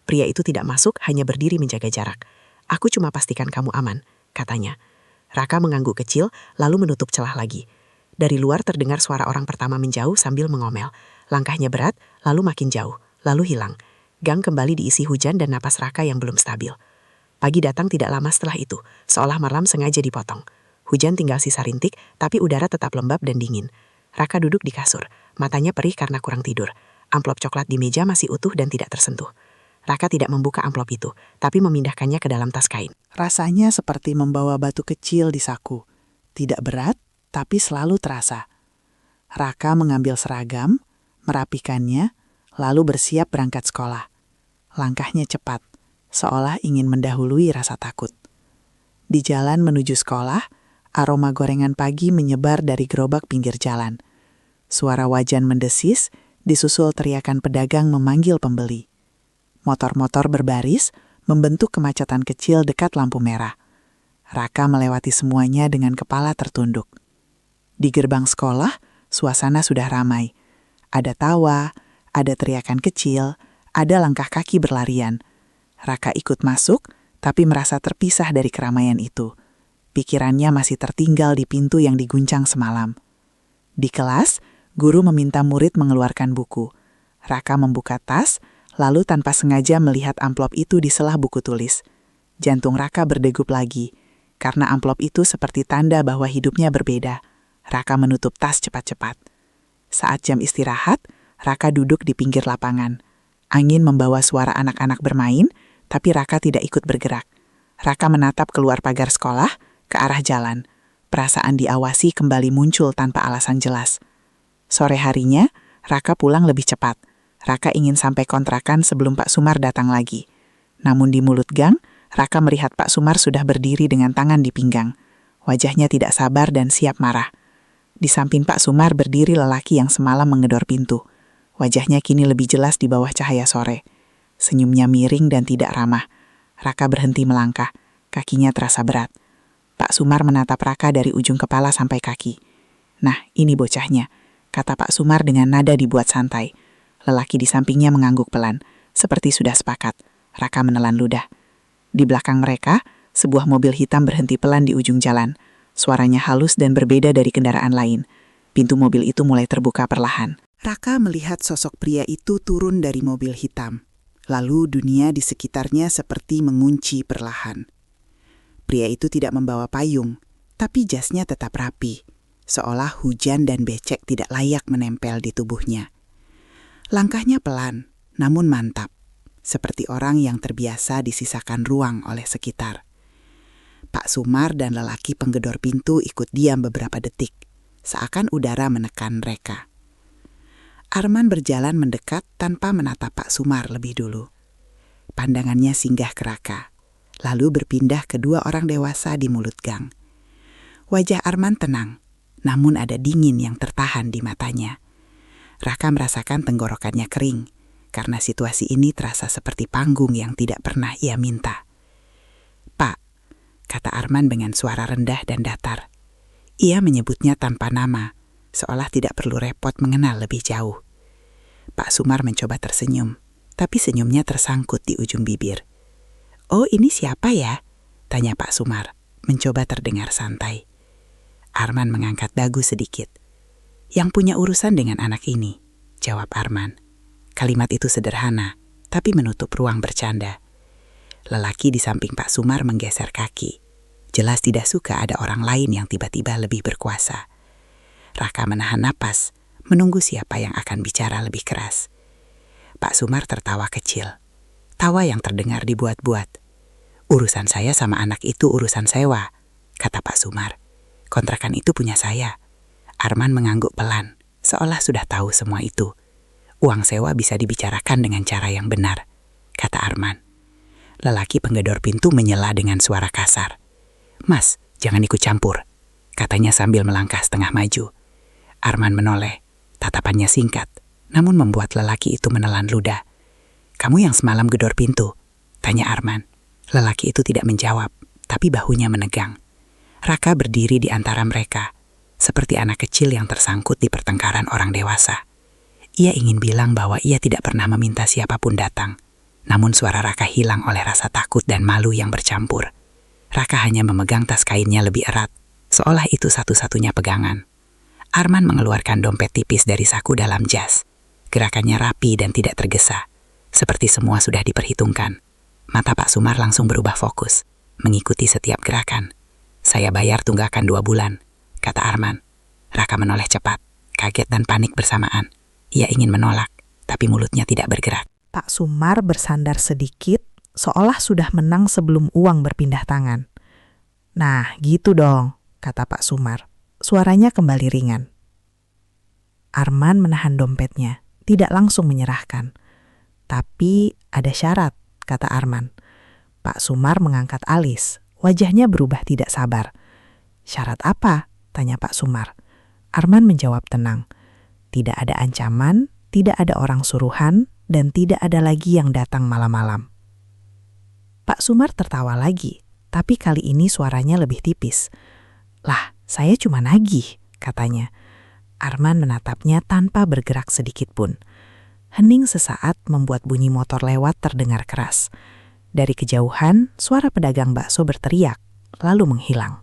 Pria itu tidak masuk, hanya berdiri menjaga jarak. Aku cuma pastikan kamu aman, katanya. Raka mengangguk kecil, lalu menutup celah lagi. Dari luar terdengar suara orang pertama menjauh sambil mengomel. Langkahnya berat, lalu makin jauh, lalu hilang. Gang kembali diisi hujan dan napas Raka yang belum stabil. Pagi datang tidak lama setelah itu, seolah malam sengaja dipotong. Hujan tinggal sisa rintik, tapi udara tetap lembab dan dingin. Raka duduk di kasur, matanya perih karena kurang tidur. Amplop coklat di meja masih utuh dan tidak tersentuh. Raka tidak membuka amplop itu, tapi memindahkannya ke dalam tas kain. Rasanya seperti membawa batu kecil di saku. Tidak berat, tapi selalu terasa. Raka mengambil seragam, merapikannya, lalu bersiap berangkat sekolah. Langkahnya cepat, seolah ingin mendahului rasa takut. Di jalan menuju sekolah, aroma gorengan pagi menyebar dari gerobak pinggir jalan. Suara wajan mendesis, disusul teriakan pedagang memanggil pembeli. Motor-motor berbaris, membentuk kemacetan kecil dekat lampu merah. Raka melewati semuanya dengan kepala tertunduk. Di gerbang sekolah, suasana sudah ramai. Ada tawa, ada teriakan kecil, ada langkah kaki berlarian. Raka ikut masuk, tapi merasa terpisah dari keramaian itu. Pikirannya masih tertinggal di pintu yang diguncang semalam. Di kelas, guru meminta murid mengeluarkan buku. Raka membuka tas, lalu tanpa sengaja melihat amplop itu di selah buku tulis. Jantung Raka berdegup lagi, karena amplop itu seperti tanda bahwa hidupnya berbeda. Raka menutup tas cepat-cepat. Saat jam istirahat, Raka duduk di pinggir lapangan. Angin membawa suara anak-anak bermain, tapi Raka tidak ikut bergerak. Raka menatap keluar pagar sekolah, ke arah jalan. Perasaan diawasi kembali muncul tanpa alasan jelas. Sore harinya, Raka pulang lebih cepat. Raka ingin sampai kontrakan sebelum Pak Sumar datang lagi. Namun di mulut gang, Raka melihat Pak Sumar sudah berdiri dengan tangan di pinggang. Wajahnya tidak sabar dan siap marah. Di samping Pak Sumar berdiri lelaki yang semalam mengedor pintu. Wajahnya kini lebih jelas di bawah cahaya sore. Senyumnya miring dan tidak ramah. Raka berhenti melangkah. Kakinya terasa berat. Pak Sumar menatap Raka dari ujung kepala sampai kaki. Nah, ini bocahnya, kata Pak Sumar dengan nada dibuat santai. Lelaki di sampingnya mengangguk pelan, seperti sudah sepakat. Raka menelan ludah. Di belakang mereka, sebuah mobil hitam berhenti pelan di ujung jalan. Suaranya halus dan berbeda dari kendaraan lain. Pintu mobil itu mulai terbuka perlahan. Raka melihat sosok pria itu turun dari mobil hitam. Lalu dunia di sekitarnya seperti mengunci perlahan. Pria itu tidak membawa payung, tapi jasnya tetap rapi, seolah hujan dan becek tidak layak menempel di tubuhnya. Langkahnya pelan, namun mantap. seperti orang yang terbiasa disisakan ruang oleh sekitar. Pak Sumar dan lelaki penggedor pintu ikut diam beberapa detik, seakan udara menekan mereka. Arman berjalan mendekat tanpa menatap Pak Sumar lebih dulu. Pandangannya singgah ke Raka, lalu berpindah ke dua orang dewasa di mulut gang. Wajah Arman tenang, namun ada dingin yang tertahan di matanya. Raka merasakan tenggorokannya kering, karena situasi ini terasa seperti panggung yang tidak pernah ia minta. "Pak," kata Arman dengan suara rendah dan datar. Ia menyebutnya tanpa nama, seolah tidak perlu repot mengenal lebih jauh. Pak Sumar mencoba tersenyum, tapi senyumnya tersangkut di ujung bibir. "Oh, ini siapa ya?" tanya Pak Sumar, mencoba terdengar santai. Arman mengangkat dagu sedikit. "Yang punya urusan dengan anak ini," jawab Arman. Kalimat itu sederhana, tapi menutup ruang bercanda. Lelaki di samping Pak Sumar menggeser kaki. Jelas tidak suka ada orang lain yang tiba-tiba lebih berkuasa. Raka menahan napas, menunggu siapa yang akan bicara lebih keras. Pak Sumar tertawa kecil. Tawa yang terdengar dibuat-buat. "Urusan saya sama anak itu urusan sewa," kata Pak Sumar. "Kontrakan itu punya saya." Arman mengangguk pelan, seolah sudah tahu semua itu. "Uang sewa bisa dibicarakan dengan cara yang benar," kata Arman. Lelaki penggedor pintu menyela dengan suara kasar. "Mas, jangan ikut campur," katanya sambil melangkah setengah maju. Arman menoleh, tatapannya singkat, namun membuat lelaki itu menelan ludah. "Kamu yang semalam gedor pintu?" tanya Arman. Lelaki itu tidak menjawab, tapi bahunya menegang. Raka berdiri di antara mereka, seperti anak kecil yang tersangkut di pertengkaran orang dewasa. Ia ingin bilang bahwa ia tidak pernah meminta siapapun datang, namun suara Raka hilang oleh rasa takut dan malu yang bercampur. Raka hanya memegang tas kainnya lebih erat, seolah itu satu-satunya pegangan. Arman mengeluarkan dompet tipis dari saku dalam jas. Gerakannya rapi dan tidak tergesa, seperti semua sudah diperhitungkan. Mata Pak Sumar langsung berubah fokus, mengikuti setiap gerakan. "Saya bayar tunggakan 2 bulan, kata Arman. Raka menoleh cepat, kaget dan panik bersamaan. Ia ingin menolak, tapi mulutnya tidak bergerak. Pak Sumar bersandar sedikit, seolah sudah menang sebelum uang berpindah tangan. "Nah, gitu dong," kata Pak Sumar. Suaranya kembali ringan. Arman menahan dompetnya, tidak langsung menyerahkan. "Tapi ada syarat," kata Arman. Pak Sumar mengangkat alis. Wajahnya berubah tidak sabar. "Syarat apa?" tanya Pak Sumar. Arman menjawab tenang. "Tidak ada ancaman, tidak ada orang suruhan, dan tidak ada lagi yang datang malam-malam." Pak Sumar tertawa lagi, tapi kali ini suaranya lebih tipis. "Lah, saya cuma nagih," katanya. Arman menatapnya tanpa bergerak sedikit pun. Hening sesaat membuat bunyi motor lewat terdengar keras. Dari kejauhan, suara pedagang bakso berteriak, lalu menghilang.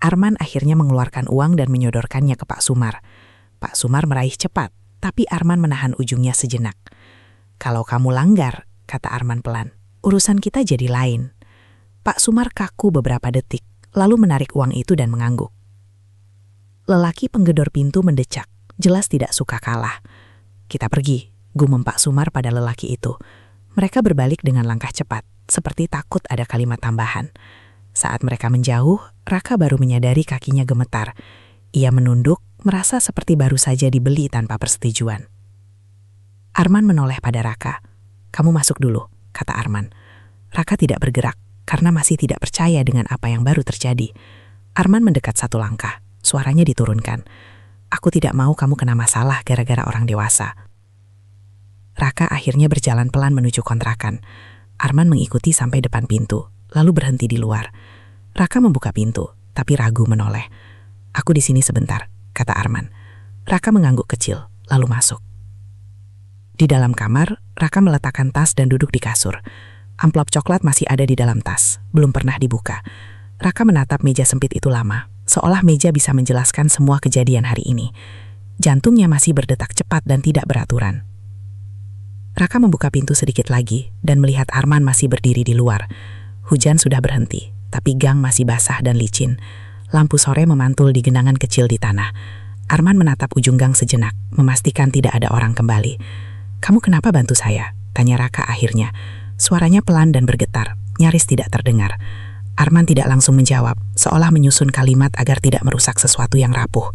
Arman akhirnya mengeluarkan uang dan menyodorkannya ke Pak Sumar. Pak Sumar meraih cepat, tapi Arman menahan ujungnya sejenak. "Kalau kamu langgar," kata Arman pelan, "urusan kita jadi lain." Pak Sumar kaku beberapa detik, lalu menarik uang itu dan mengangguk. Lelaki penggedor pintu mendecak, jelas tidak suka kalah. "Kita pergi," gumam Pak Sumar pada lelaki itu. Mereka berbalik dengan langkah cepat, seperti takut ada kalimat tambahan. Saat mereka menjauh, Raka baru menyadari kakinya gemetar. Ia menunduk, merasa seperti baru saja dibeli tanpa persetujuan. Arman menoleh pada Raka. "Kamu masuk dulu," kata Arman. Raka tidak bergerak, karena masih tidak percaya dengan apa yang baru terjadi. Arman mendekat 1 langkah, suaranya diturunkan. "Aku tidak mau kamu kena masalah gara-gara orang dewasa." Raka akhirnya berjalan pelan menuju kontrakan. Arman mengikuti sampai depan pintu, lalu berhenti di luar. Raka membuka pintu, tapi ragu menoleh. "Aku di sini sebentar," kata Arman. Raka mengangguk kecil, lalu masuk. Di dalam kamar, Raka meletakkan tas dan duduk di kasur. Amplop coklat masih ada di dalam tas, belum pernah dibuka. Raka menatap meja sempit itu lama, seolah meja bisa menjelaskan semua kejadian hari ini. Jantungnya masih berdetak cepat dan tidak beraturan. Raka membuka pintu sedikit lagi dan melihat Arman masih berdiri di luar. Hujan sudah berhenti, tapi gang masih basah dan licin. Lampu sore memantul di genangan kecil di tanah. Arman menatap ujung gang sejenak, memastikan tidak ada orang kembali. "Kamu kenapa bantu saya?" tanya Raka akhirnya. Suaranya pelan dan bergetar, nyaris tidak terdengar. Arman tidak langsung menjawab, seolah menyusun kalimat agar tidak merusak sesuatu yang rapuh.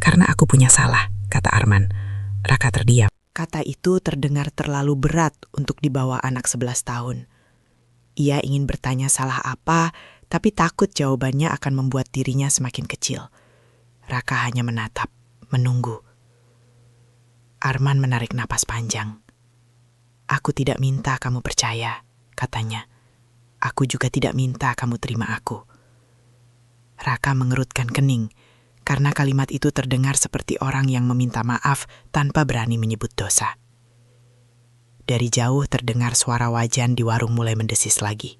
Karena aku punya salah, kata Arman. Raka terdiam. Kata itu terdengar terlalu berat untuk dibawa anak 11 tahun. Ia ingin bertanya salah apa, tapi takut jawabannya akan membuat dirinya semakin kecil. Raka hanya menatap, menunggu. Arman menarik napas panjang. Aku tidak minta kamu percaya, katanya. Aku juga tidak minta kamu terima aku. Raka mengerutkan kening, karena kalimat itu terdengar seperti orang yang meminta maaf tanpa berani menyebut dosa. Dari jauh terdengar suara wajan di warung mulai mendesis lagi.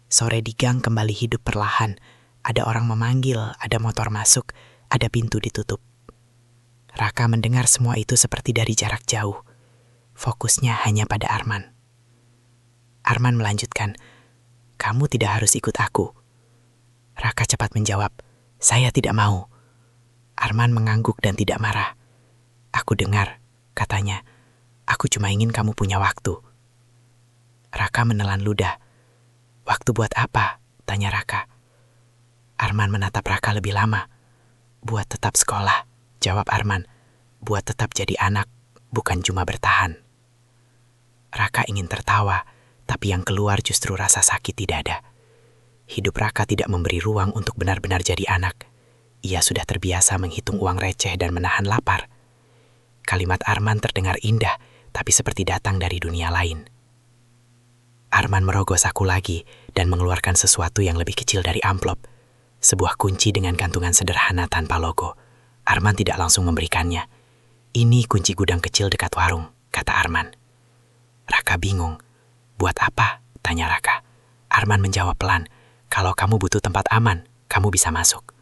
Sore di gang kembali hidup perlahan. Ada orang memanggil, ada motor masuk, ada pintu ditutup. Raka mendengar semua itu seperti dari jarak jauh. Fokusnya hanya pada Arman. Arman melanjutkan, "Kamu tidak harus ikut aku." Raka cepat menjawab, "Saya tidak mau." Arman mengangguk dan tidak marah. "Aku dengar," katanya. "Aku cuma ingin kamu punya waktu." Raka menelan ludah. "Waktu buat apa?" tanya Raka. Arman menatap Raka lebih lama. "Buat tetap sekolah," jawab Arman. "Buat tetap jadi anak, bukan cuma bertahan." Raka ingin tertawa, tapi yang keluar justru rasa sakit di dada. Hidup Raka tidak memberi ruang untuk benar-benar jadi anak. Ia sudah terbiasa menghitung uang receh dan menahan lapar. Kalimat Arman terdengar indah, tapi seperti datang dari dunia lain. Arman merogoh saku lagi dan mengeluarkan sesuatu yang lebih kecil dari amplop. Sebuah kunci dengan gantungan sederhana tanpa logo. Arman tidak langsung memberikannya. "Ini kunci gudang kecil dekat warung," kata Arman. Raka bingung. "Buat apa?" tanya Raka. Arman menjawab pelan, "Kalau kamu butuh tempat aman, kamu bisa masuk."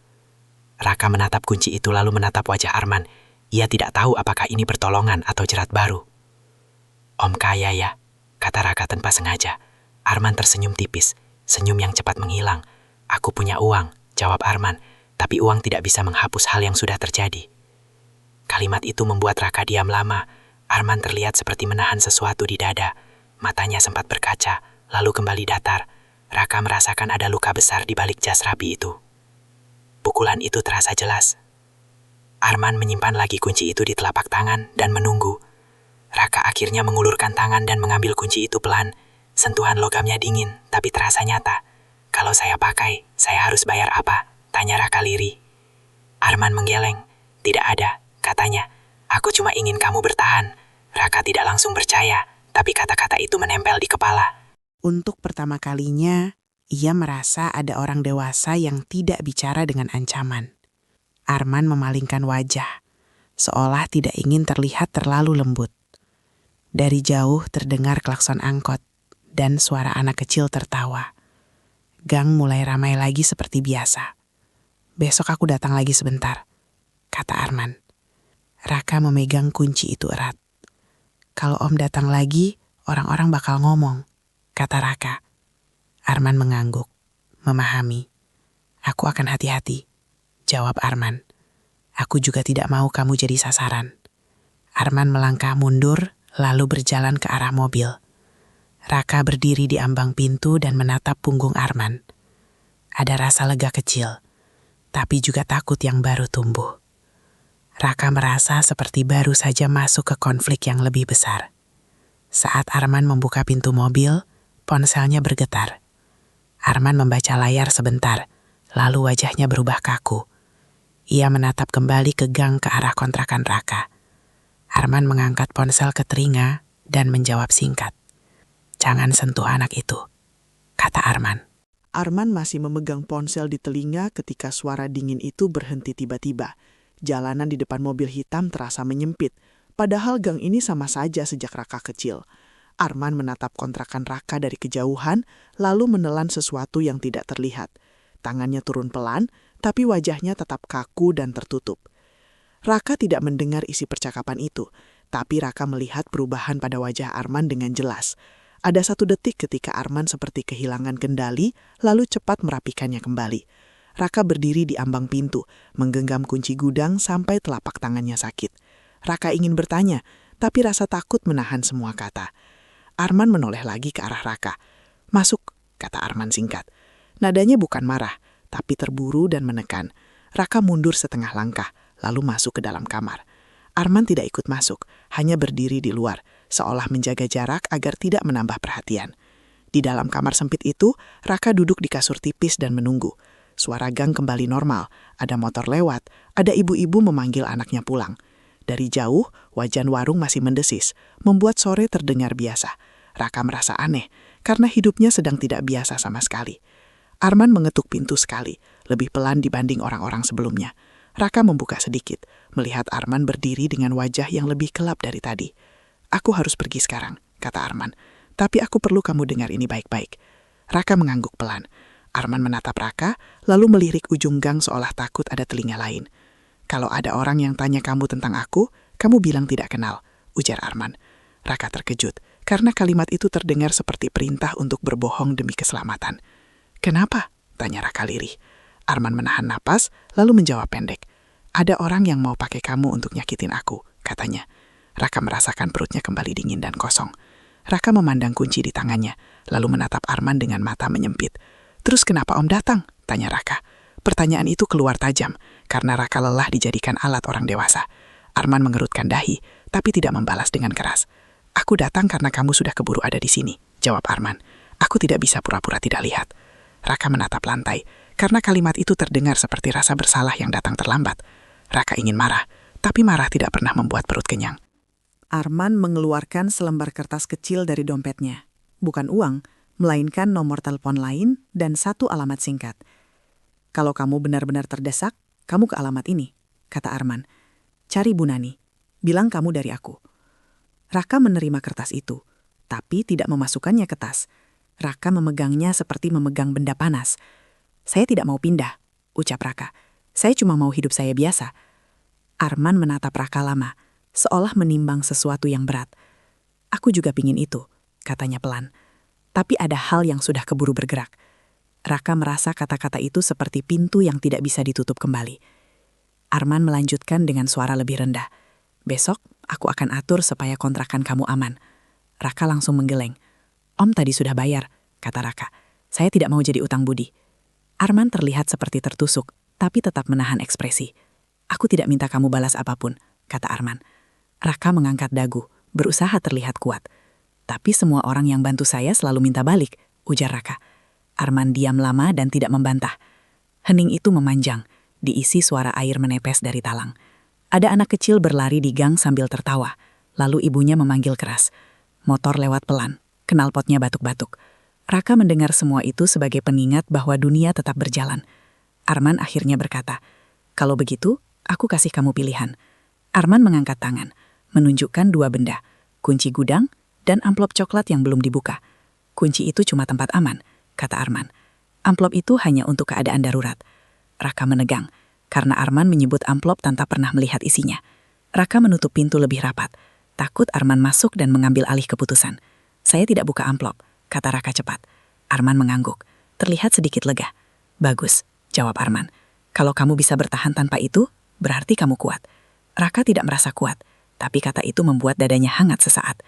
Raka menatap kunci itu lalu menatap wajah Arman. Ia tidak tahu apakah ini pertolongan atau jerat baru. "Om kaya ya," kata Raka tanpa sengaja. Arman tersenyum tipis, senyum yang cepat menghilang. "Aku punya uang," jawab Arman, "tapi uang tidak bisa menghapus hal yang sudah terjadi." Kalimat itu membuat Raka diam lama. Arman terlihat seperti menahan sesuatu di dada. Matanya sempat berkaca, lalu kembali datar. Raka merasakan ada luka besar di balik jas rapi itu. Pukulan itu terasa jelas. Arman menyimpan lagi kunci itu di telapak tangan dan menunggu. Raka akhirnya mengulurkan tangan dan mengambil kunci itu pelan. Sentuhan logamnya dingin, tapi terasa nyata. "Kalau saya pakai, saya harus bayar apa?" tanya Raka lirih. Arman menggeleng. "Tidak ada," katanya. "Aku cuma ingin kamu bertahan." Raka tidak langsung percaya, tapi kata-kata itu menempel di kepala. Untuk pertama kalinya, ia merasa ada orang dewasa yang tidak bicara dengan ancaman. Arman memalingkan wajah, seolah tidak ingin terlihat terlalu lembut. Dari jauh terdengar klakson angkot, dan suara anak kecil tertawa. Gang mulai ramai lagi seperti biasa. "Besok aku datang lagi sebentar," kata Arman. Raka memegang kunci itu erat. "Kalau Om datang lagi, orang-orang bakal ngomong," kata Raka. Arman mengangguk, memahami. "Aku akan hati-hati," jawab Arman. "Aku juga tidak mau kamu jadi sasaran." Arman melangkah mundur, lalu berjalan ke arah mobil. Raka berdiri di ambang pintu dan menatap punggung Arman. Ada rasa lega kecil, tapi juga takut yang baru tumbuh. Raka merasa seperti baru saja masuk ke konflik yang lebih besar. Saat Arman membuka pintu mobil, ponselnya bergetar. Arman membaca layar sebentar, lalu wajahnya berubah kaku. Ia menatap kembali ke gang ke arah kontrakan Raka. Arman mengangkat ponsel ke telinga dan menjawab singkat. "Jangan sentuh anak itu," kata Arman. Arman masih memegang ponsel di telinga ketika suara dingin itu berhenti tiba-tiba. Jalanan di depan mobil hitam terasa menyempit, padahal gang ini sama saja sejak Raka kecil. Arman menatap kontrakan Raka dari kejauhan, lalu menelan sesuatu yang tidak terlihat. Tangannya turun pelan, tapi wajahnya tetap kaku dan tertutup. Raka tidak mendengar isi percakapan itu, tapi Raka melihat perubahan pada wajah Arman dengan jelas. Ada 1 detik ketika Arman seperti kehilangan kendali, lalu cepat merapikannya kembali. Raka berdiri di ambang pintu, menggenggam kunci gudang sampai telapak tangannya sakit. Raka ingin bertanya, tapi rasa takut menahan semua kata. Arman menoleh lagi ke arah Raka. "Masuk," kata Arman singkat. Nadanya bukan marah, tapi terburu dan menekan. Raka mundur setengah langkah, lalu masuk ke dalam kamar. Arman tidak ikut masuk, hanya berdiri di luar, seolah menjaga jarak agar tidak menambah perhatian. Di dalam kamar sempit itu, Raka duduk di kasur tipis dan menunggu. Suara gang kembali normal, ada motor lewat, ada ibu-ibu memanggil anaknya pulang. Dari jauh, wajan warung masih mendesis, membuat sore terdengar biasa. Raka merasa aneh, karena hidupnya sedang tidak biasa sama sekali. Arman mengetuk pintu sekali, lebih pelan dibanding orang-orang sebelumnya. Raka membuka sedikit, melihat Arman berdiri dengan wajah yang lebih gelap dari tadi. "Aku harus pergi sekarang," kata Arman. "Tapi aku perlu kamu dengar ini baik-baik." Raka mengangguk pelan. Arman menatap Raka, lalu melirik ujung gang seolah takut ada telinga lain. "Kalau ada orang yang tanya kamu tentang aku, kamu bilang tidak kenal," ujar Arman. Raka terkejut, karena kalimat itu terdengar seperti perintah untuk berbohong demi keselamatan. "Kenapa?" tanya Raka lirih. Arman menahan napas, lalu menjawab pendek. "Ada orang yang mau pakai kamu untuk nyakitin aku," katanya. Raka merasakan perutnya kembali dingin dan kosong. Raka memandang kunci di tangannya, lalu menatap Arman dengan mata menyempit. "Terus kenapa Om datang?" tanya Raka. Pertanyaan itu keluar tajam, karena Raka lelah dijadikan alat orang dewasa. Arman mengerutkan dahi, tapi tidak membalas dengan keras. "Aku datang karena kamu sudah keburu ada di sini," jawab Arman. "Aku tidak bisa pura-pura tidak lihat." Raka menatap lantai, karena kalimat itu terdengar seperti rasa bersalah yang datang terlambat. Raka ingin marah, tapi marah tidak pernah membuat perut kenyang. Arman mengeluarkan selembar kertas kecil dari dompetnya. Bukan uang, melainkan nomor telepon lain dan satu alamat singkat. "Kalau kamu benar-benar terdesak, kamu ke alamat ini," kata Arman. "Cari Bu Nani. Bilang kamu dari aku." Raka menerima kertas itu, tapi tidak memasukkannya ke tas. Raka memegangnya seperti memegang benda panas. "Saya tidak mau pindah," ucap Raka. "Saya cuma mau hidup saya biasa." Arman menatap Raka lama, seolah menimbang sesuatu yang berat. "Aku juga pingin itu," katanya pelan. "Tapi ada hal yang sudah keburu bergerak." Raka merasa kata-kata itu seperti pintu yang tidak bisa ditutup kembali. Arman melanjutkan dengan suara lebih rendah. "Besok, aku akan atur supaya kontrakan kamu aman." Raka langsung menggeleng. "Om tadi sudah bayar," kata Raka. "Saya tidak mau jadi utang budi." Arman terlihat seperti tertusuk, tapi tetap menahan ekspresi. "Aku tidak minta kamu balas apapun," kata Arman. Raka mengangkat dagu, berusaha terlihat kuat. "Tapi semua orang yang bantu saya selalu minta balik," ujar Raka. Arman diam lama dan tidak membantah. Hening itu memanjang, diisi suara air menepes dari talang. Ada anak kecil berlari di gang sambil tertawa, lalu ibunya memanggil keras. Motor lewat pelan, knalpotnya batuk-batuk. Raka mendengar semua itu sebagai pengingat bahwa dunia tetap berjalan. Arman akhirnya berkata, "Kalau begitu, aku kasih kamu pilihan." Arman mengangkat tangan, menunjukkan dua benda, kunci gudang dan amplop coklat yang belum dibuka. "Kunci itu cuma tempat aman," kata Arman. "Amplop itu hanya untuk keadaan darurat." Raka menegang, karena Arman menyebut amplop tanpa pernah melihat isinya. Raka menutup pintu lebih rapat, takut Arman masuk dan mengambil alih keputusan. "Saya tidak buka amplop," kata Raka cepat. Arman mengangguk, terlihat sedikit lega. "Bagus," jawab Arman. "Kalau kamu bisa bertahan tanpa itu, berarti kamu kuat." Raka tidak merasa kuat, tapi kata itu membuat dadanya hangat sesaat.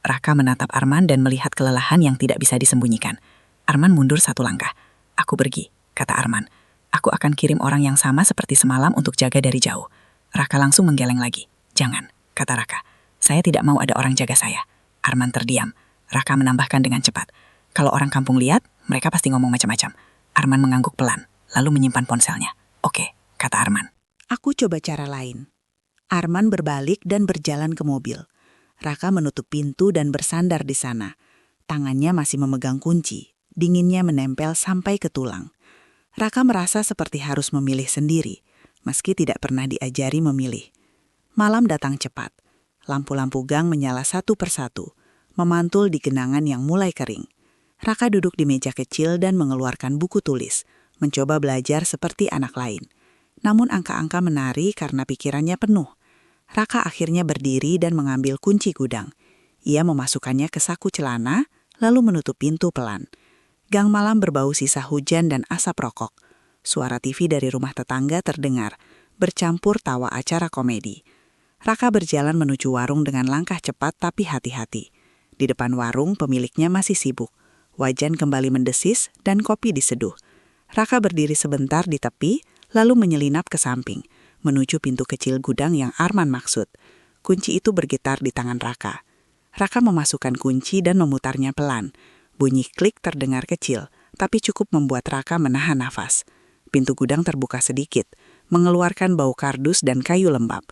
Raka menatap Arman dan melihat kelelahan yang tidak bisa disembunyikan. Arman mundur satu langkah. "Aku pergi," kata Arman. "Aku akan kirim orang yang sama seperti semalam untuk jaga dari jauh." Raka langsung menggeleng lagi. "Jangan," kata Raka. "Saya tidak mau ada orang jaga saya." Arman terdiam. Raka menambahkan dengan cepat. "Kalau orang kampung lihat, mereka pasti ngomong macam-macam." Arman mengangguk pelan, lalu menyimpan ponselnya. "Oke," kata Arman. "Aku coba cara lain." Arman berbalik dan berjalan ke mobil. Raka menutup pintu dan bersandar di sana. Tangannya masih memegang kunci, dinginnya menempel sampai ke tulang. Raka merasa seperti harus memilih sendiri, meski tidak pernah diajari memilih. Malam datang cepat. Lampu-lampu gang menyala satu persatu, memantul di genangan yang mulai kering. Raka duduk di meja kecil dan mengeluarkan buku tulis, mencoba belajar seperti anak lain. Namun angka-angka menari karena pikirannya penuh. Raka akhirnya berdiri dan mengambil kunci gudang. Ia memasukkannya ke saku celana, lalu menutup pintu pelan. Gang malam berbau sisa hujan dan asap rokok. Suara TV dari rumah tetangga terdengar, bercampur tawa acara komedi. Raka berjalan menuju warung dengan langkah cepat tapi hati-hati. Di depan warung, pemiliknya masih sibuk. Wajan kembali mendesis dan kopi diseduh. Raka berdiri sebentar di tepi, lalu menyelinap ke samping, menuju pintu kecil gudang yang Arman maksud. Kunci itu bergetar di tangan Raka. Raka memasukkan kunci dan memutarnya pelan. Bunyi klik terdengar kecil, tapi cukup membuat Raka menahan nafas. Pintu gudang terbuka sedikit, mengeluarkan bau kardus dan kayu lembab.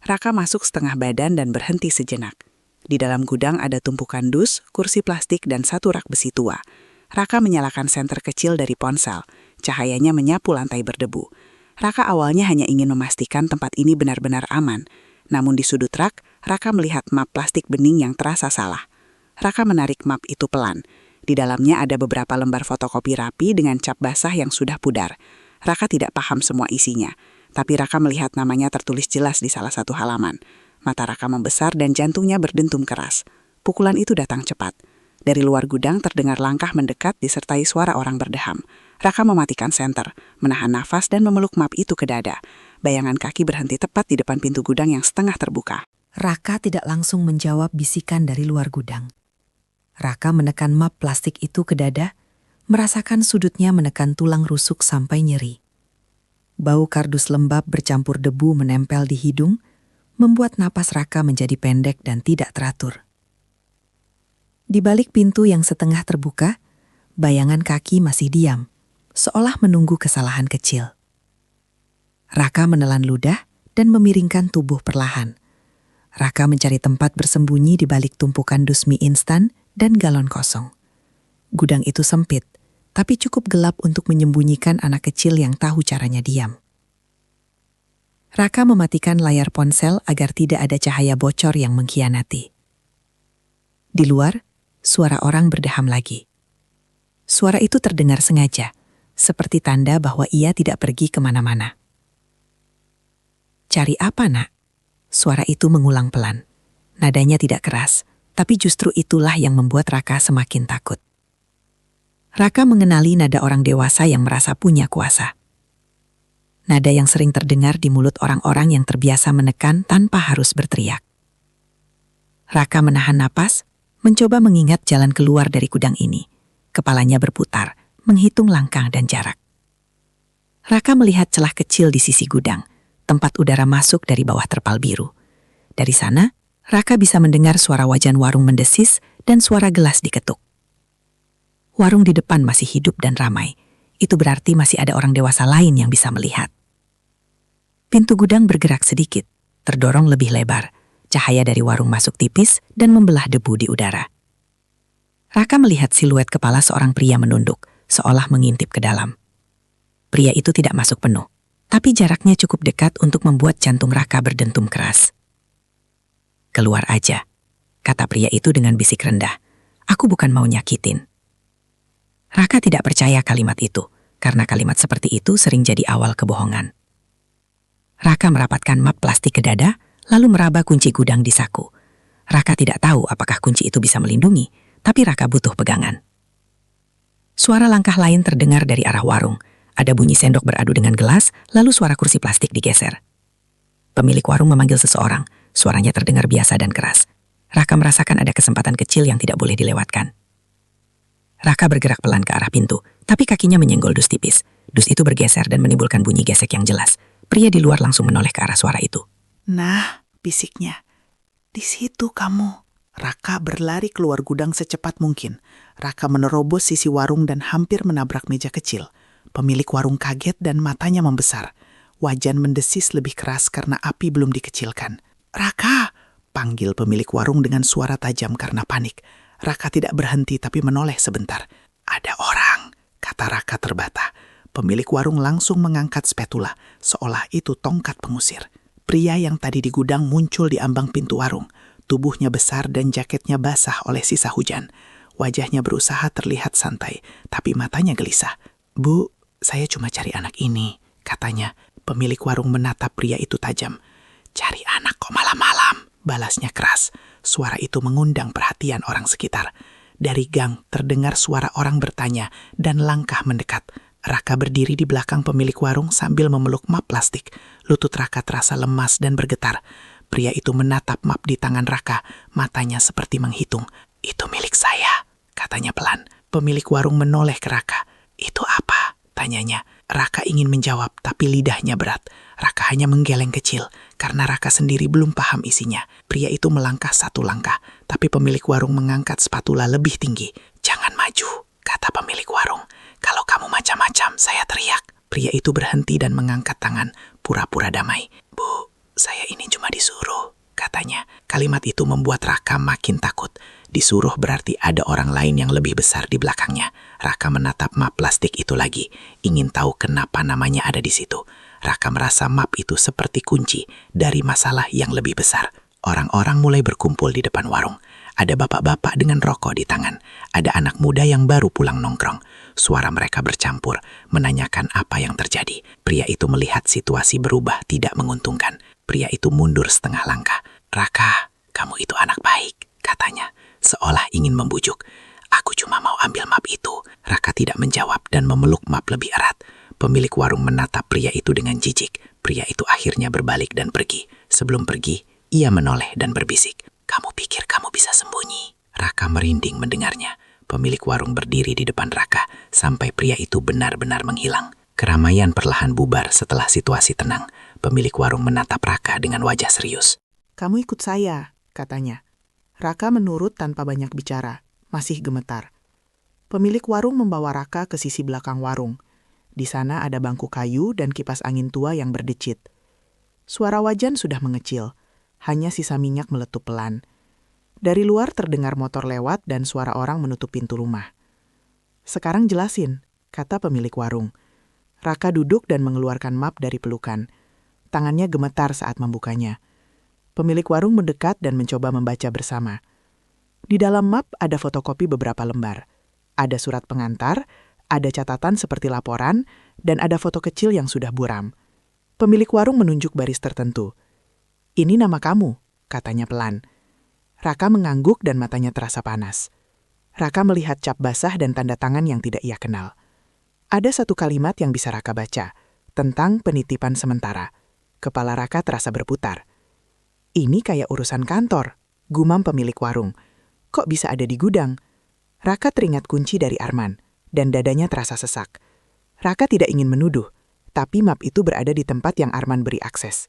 Raka masuk setengah badan dan berhenti sejenak. Di dalam gudang ada tumpukan dus, kursi plastik, dan satu rak besi tua. Raka menyalakan senter kecil dari ponsel. Cahayanya menyapu lantai berdebu. Raka awalnya hanya ingin memastikan tempat ini benar-benar aman. Namun di sudut rak, Raka melihat map plastik bening yang terasa salah. Raka menarik map itu pelan. Di dalamnya ada beberapa lembar fotokopi rapi dengan cap basah yang sudah pudar. Raka tidak paham semua isinya, tapi Raka melihat namanya tertulis jelas di salah satu halaman. Mata Raka membesar dan jantungnya berdentum keras. Pukulan itu datang cepat. Dari luar gudang terdengar langkah mendekat disertai suara orang berdeham. Raka mematikan senter, menahan nafas dan memeluk map itu ke dada. Bayangan kaki berhenti tepat di depan pintu gudang yang setengah terbuka. Raka tidak langsung menjawab bisikan dari luar gudang. Raka menekan map plastik itu ke dada, merasakan sudutnya menekan tulang rusuk sampai nyeri. Bau kardus lembab bercampur debu menempel di hidung, membuat napas Raka menjadi pendek dan tidak teratur. Di balik pintu yang setengah terbuka, bayangan kaki masih diam, seolah menunggu kesalahan kecil. Raka menelan ludah dan memiringkan tubuh perlahan. Raka mencari tempat bersembunyi di balik tumpukan dus mie instan dan galon kosong. Gudang itu sempit, tapi cukup gelap untuk menyembunyikan anak kecil yang tahu caranya diam. Raka mematikan layar ponsel agar tidak ada cahaya bocor yang mengkhianati. Di luar, suara orang berdeham lagi. Suara itu terdengar sengaja, seperti tanda bahwa ia tidak pergi kemana-mana. "Cari apa, Nak?" Suara itu mengulang pelan. Nadanya tidak keras, tapi justru itulah yang membuat Raka semakin takut. Raka mengenali nada orang dewasa yang merasa punya kuasa. Nada yang sering terdengar di mulut orang-orang yang terbiasa menekan tanpa harus berteriak. Raka menahan napas, mencoba mengingat jalan keluar dari gudang ini. Kepalanya berputar, menghitung langkah dan jarak. Raka melihat celah kecil di sisi gudang, tempat udara masuk dari bawah terpal biru. Dari sana, Raka bisa mendengar suara wajan warung mendesis dan suara gelas diketuk. Warung di depan masih hidup dan ramai. Itu berarti masih ada orang dewasa lain yang bisa melihat. Pintu gudang bergerak sedikit, terdorong lebih lebar. Cahaya dari warung masuk tipis dan membelah debu di udara. Raka melihat siluet kepala seorang pria menunduk, seolah mengintip ke dalam. Pria itu tidak masuk penuh, tapi jaraknya cukup dekat untuk membuat jantung Raka berdentum keras. "Keluar aja," kata pria itu dengan bisik rendah. "Aku bukan mau nyakitin." Raka tidak percaya kalimat itu, karena kalimat seperti itu sering jadi awal kebohongan. Raka merapatkan map plastik ke dada, lalu meraba kunci gudang di saku. Raka tidak tahu apakah kunci itu bisa melindungi, tapi Raka butuh pegangan. Suara langkah lain terdengar dari arah warung. Ada bunyi sendok beradu dengan gelas, lalu suara kursi plastik digeser. Pemilik warung memanggil seseorang. Suaranya terdengar biasa dan keras. Raka merasakan ada kesempatan kecil yang tidak boleh dilewatkan. Raka bergerak pelan ke arah pintu, tapi kakinya menyenggol dus tipis. Dus itu bergeser dan menimbulkan bunyi gesek yang jelas. Pria di luar langsung menoleh ke arah suara itu. "Nah," bisiknya, "di situ kamu." Raka berlari keluar gudang secepat mungkin. Raka menerobos sisi warung dan hampir menabrak meja kecil. Pemilik warung kaget dan matanya membesar. Wajan mendesis lebih keras karena api belum dikecilkan. "Raka!" panggil pemilik warung dengan suara tajam karena panik. Raka tidak berhenti tapi menoleh sebentar. "Ada orang," kata Raka terbata. Pemilik warung langsung mengangkat spatula, seolah itu tongkat pengusir. Pria yang tadi di gudang muncul di ambang pintu warung. Tubuhnya besar dan jaketnya basah oleh sisa hujan. Wajahnya berusaha terlihat santai, tapi matanya gelisah. "Bu, saya cuma cari anak ini," katanya. Pemilik warung menatap pria itu tajam. "Cari anak kok malam-malam?" balasnya keras. Suara itu mengundang perhatian orang sekitar. Dari gang terdengar suara orang bertanya dan langkah mendekat. Raka berdiri di belakang pemilik warung sambil memeluk map plastik. Lutut Raka terasa lemas dan bergetar. Pria itu menatap map di tangan Raka, matanya seperti menghitung. Itu milik saya, katanya pelan. Pemilik warung menoleh ke Raka. Itu apa? Tanyanya. Raka ingin menjawab, tapi lidahnya berat. Raka hanya menggeleng kecil, karena Raka sendiri belum paham isinya. Pria itu melangkah satu langkah, tapi pemilik warung mengangkat spatula lebih tinggi. Jangan maju, kata pemilik warung. Kalau kamu macam-macam, saya teriak. Pria itu berhenti dan mengangkat tangan, pura-pura damai. Bu, saya ini cuma disuruh, katanya. Kalimat itu membuat Raka makin takut. Disuruh berarti ada orang lain yang lebih besar di belakangnya. Raka menatap map plastik itu lagi, ingin tahu kenapa namanya ada di situ. Raka merasa map itu seperti kunci dari masalah yang lebih besar. Orang-orang mulai berkumpul di depan warung. Ada bapak-bapak dengan rokok di tangan. Ada anak muda yang baru pulang nongkrong. Suara mereka bercampur, menanyakan apa yang terjadi. Pria itu melihat situasi berubah tidak menguntungkan. Pria itu mundur setengah langkah. Raka, kamu itu anak baik, katanya, seolah ingin membujuk. Aku cuma mau ambil map itu. Raka tidak menjawab dan memeluk map lebih erat. Pemilik warung menatap pria itu dengan jijik. Pria itu akhirnya berbalik dan pergi. Sebelum pergi, ia menoleh dan berbisik. Kamu pikir kamu bisa sembunyi? Raka merinding mendengarnya. Pemilik warung berdiri di depan Raka sampai pria itu benar-benar menghilang. Keramaian perlahan bubar setelah situasi tenang. Pemilik warung menatap Raka dengan wajah serius. Kamu ikut saya, katanya. Raka menurut tanpa banyak bicara, masih gemetar. Pemilik warung membawa Raka ke sisi belakang warung. Di sana ada bangku kayu dan kipas angin tua yang berdecit. Suara wajan sudah mengecil, hanya sisa minyak meletup pelan. Dari luar terdengar motor lewat dan suara orang menutup pintu rumah. Sekarang jelasin, kata pemilik warung. Raka duduk dan mengeluarkan map dari pelukan. Tangannya gemetar saat membukanya. Pemilik warung mendekat dan mencoba membaca bersama. Di dalam map ada fotokopi beberapa lembar. Ada surat pengantar, ada catatan seperti laporan, dan ada foto kecil yang sudah buram. Pemilik warung menunjuk baris tertentu. Ini nama kamu, katanya pelan. Raka mengangguk dan matanya terasa panas. Raka melihat cap basah dan tanda tangan yang tidak ia kenal. Ada satu kalimat yang bisa Raka baca, tentang penitipan sementara. Kepala Raka terasa berputar. Ini kayak urusan kantor, gumam pemilik warung. Kok bisa ada di gudang? Raka teringat kunci dari Arman, dan dadanya terasa sesak. Raka tidak ingin menuduh, tapi map itu berada di tempat yang Arman beri akses.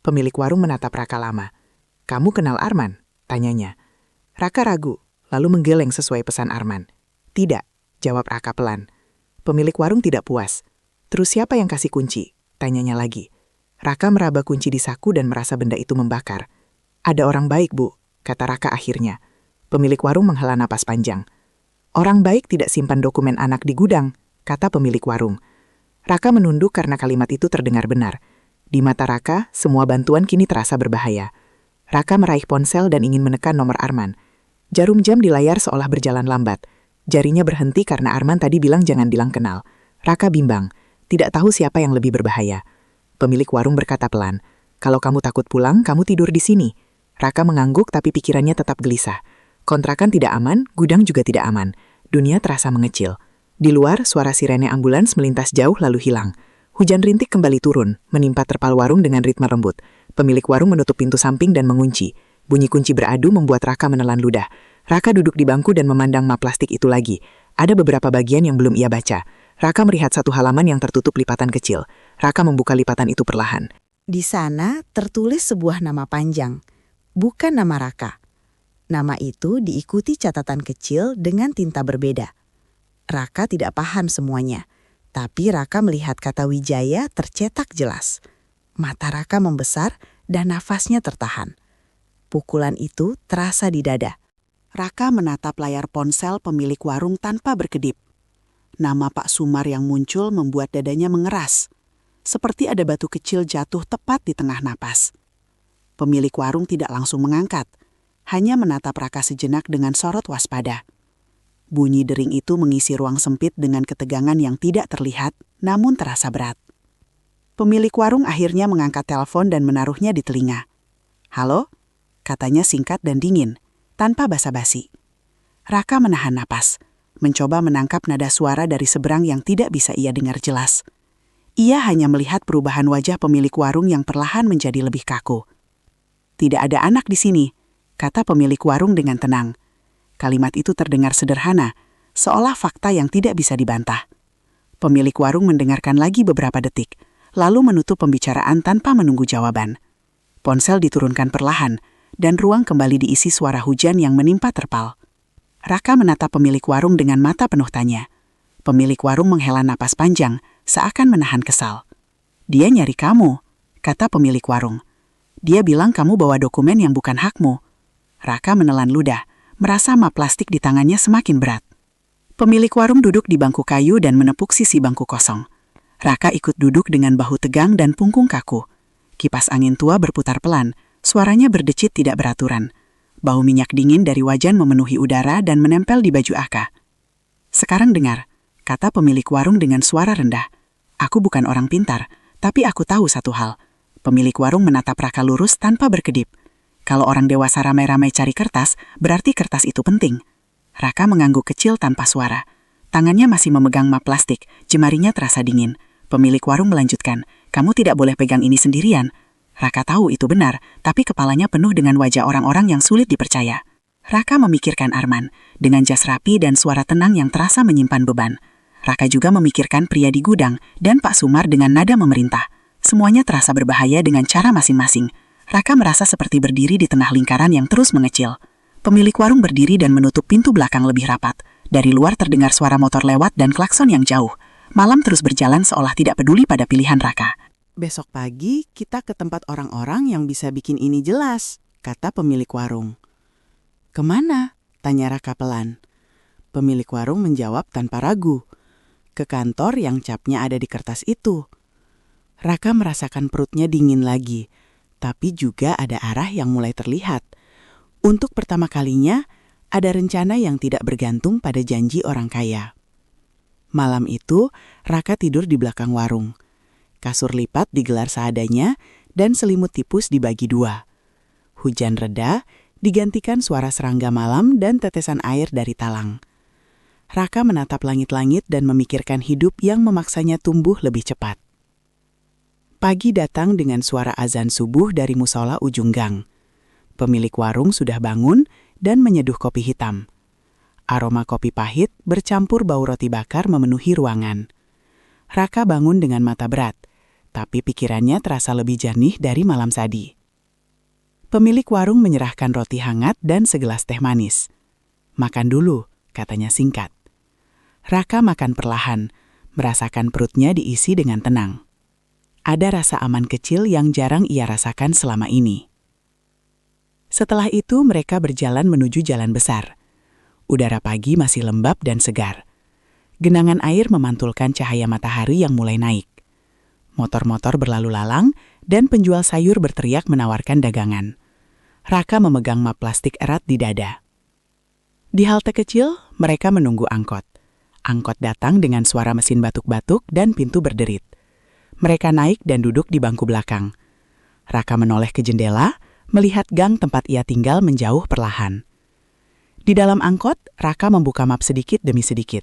Pemilik warung menatap Raka lama. Kamu kenal Arman? Tanyanya. Raka ragu, lalu menggeleng sesuai pesan Arman. Tidak, jawab Raka pelan. Pemilik warung tidak puas. Terus siapa yang kasih kunci? Tanyanya lagi. Raka meraba kunci di saku dan merasa benda itu membakar. Ada orang baik, Bu, kata Raka akhirnya. Pemilik warung menghela napas panjang. Orang baik tidak simpan dokumen anak di gudang, kata pemilik warung. Raka menunduk karena kalimat itu terdengar benar. Di mata Raka, semua bantuan kini terasa berbahaya. Raka meraih ponsel dan ingin menekan nomor Arman. Jarum jam di layar seolah berjalan lambat. Jarinya berhenti karena Arman tadi bilang jangan bilang kenal. Raka bimbang, tidak tahu siapa yang lebih berbahaya. Pemilik warung berkata pelan, kalau kamu takut pulang, kamu tidur di sini. Raka mengangguk tapi pikirannya tetap gelisah. Kontrakan tidak aman, gudang juga tidak aman. Dunia terasa mengecil. Di luar, suara sirene ambulans melintas jauh lalu hilang. Hujan rintik kembali turun, menimpa terpal warung dengan ritme lembut. Pemilik warung menutup pintu samping dan mengunci. Bunyi kunci beradu membuat Raka menelan ludah. Raka duduk di bangku dan memandang map plastik itu lagi. Ada beberapa bagian yang belum ia baca. Raka melihat satu halaman yang tertutup lipatan kecil. Raka membuka lipatan itu perlahan. Di sana tertulis sebuah nama panjang, bukan nama Raka. Nama itu diikuti catatan kecil dengan tinta berbeda. Raka tidak paham semuanya, tapi Raka melihat kata Wijaya tercetak jelas. Mata Raka membesar dan nafasnya tertahan. Pukulan itu terasa di dada. Raka menatap layar ponsel pemilik warung tanpa berkedip. Nama Pak Sumar yang muncul membuat dadanya mengeras. Seperti ada batu kecil jatuh tepat di tengah napas. Pemilik warung tidak langsung mengangkat, hanya menatap Raka sejenak dengan sorot waspada. Bunyi dering itu mengisi ruang sempit dengan ketegangan yang tidak terlihat, namun terasa berat. Pemilik warung akhirnya mengangkat telepon dan menaruhnya di telinga. Halo? Katanya singkat dan dingin, tanpa basa-basi. Raka menahan napas, mencoba menangkap nada suara dari seberang yang tidak bisa ia dengar jelas. Ia hanya melihat perubahan wajah pemilik warung yang perlahan menjadi lebih kaku. Tidak ada anak di sini, kata pemilik warung dengan tenang. Kalimat itu terdengar sederhana, seolah fakta yang tidak bisa dibantah. Pemilik warung mendengarkan lagi beberapa detik, lalu menutup pembicaraan tanpa menunggu jawaban. Ponsel diturunkan perlahan, dan ruang kembali diisi suara hujan yang menimpa terpal. Raka menatap pemilik warung dengan mata penuh tanya. Pemilik warung menghela napas panjang, seakan menahan kesal. "Dia nyari kamu," kata pemilik warung. "Dia bilang kamu bawa dokumen yang bukan hakmu." Raka menelan ludah, merasa map plastik di tangannya semakin berat. Pemilik warung duduk di bangku kayu dan menepuk sisi bangku kosong. Raka ikut duduk dengan bahu tegang dan punggung kaku. Kipas angin tua berputar pelan, suaranya berdecit tidak beraturan. Bau minyak dingin dari wajan memenuhi udara dan menempel di baju Aka. "Sekarang dengar," kata pemilik warung dengan suara rendah. "Aku bukan orang pintar, tapi aku tahu satu hal." Pemilik warung menatap Raka lurus tanpa berkedip. Kalau orang dewasa ramai-ramai cari kertas, berarti kertas itu penting. Raka mengangguk kecil tanpa suara. Tangannya masih memegang map plastik, jemarinya terasa dingin. Pemilik warung melanjutkan, "Kamu tidak boleh pegang ini sendirian." Raka tahu itu benar, tapi kepalanya penuh dengan wajah orang-orang yang sulit dipercaya. Raka memikirkan Arman, dengan jas rapi dan suara tenang yang terasa menyimpan beban. Raka juga memikirkan pria di gudang dan Pak Sumar dengan nada memerintah. Semuanya terasa berbahaya dengan cara masing-masing. Raka merasa seperti berdiri di tengah lingkaran yang terus mengecil. Pemilik warung berdiri dan menutup pintu belakang lebih rapat. Dari luar terdengar suara motor lewat dan klakson yang jauh. Malam terus berjalan seolah tidak peduli pada pilihan Raka. "Besok pagi kita ke tempat orang-orang yang bisa bikin ini jelas," kata pemilik warung. "Kemana?" tanya Raka pelan. Pemilik warung menjawab tanpa ragu. "Ke kantor yang capnya ada di kertas itu." Raka merasakan perutnya dingin lagi, tapi juga ada arah yang mulai terlihat. Untuk pertama kalinya, ada rencana yang tidak bergantung pada janji orang kaya. Malam itu, Raka tidur di belakang warung. Kasur lipat digelar seadanya dan selimut tipus dibagi dua. Hujan reda, digantikan suara serangga malam dan tetesan air dari talang. Raka menatap langit-langit dan memikirkan hidup yang memaksanya tumbuh lebih cepat. Pagi datang dengan suara azan subuh dari musola ujung gang. Pemilik warung sudah bangun dan menyeduh kopi hitam. Aroma kopi pahit bercampur bau roti bakar memenuhi ruangan. Raka bangun dengan mata berat, tapi pikirannya terasa lebih jernih dari malam tadi. Pemilik warung menyerahkan roti hangat dan segelas teh manis. "Makan dulu," katanya singkat. Raka makan perlahan, merasakan perutnya diisi dengan tenang. Ada rasa aman kecil yang jarang ia rasakan selama ini. Setelah itu mereka berjalan menuju jalan besar. Udara pagi masih lembab dan segar. Genangan air memantulkan cahaya matahari yang mulai naik. Motor-motor berlalu lalang dan penjual sayur berteriak menawarkan dagangan. Raka memegang map plastik erat di dada. Di halte kecil, mereka menunggu angkot. Angkot datang dengan suara mesin batuk-batuk dan pintu berderit. Mereka naik dan duduk di bangku belakang. Raka menoleh ke jendela, melihat gang tempat ia tinggal menjauh perlahan. Di dalam angkot, Raka membuka map sedikit demi sedikit.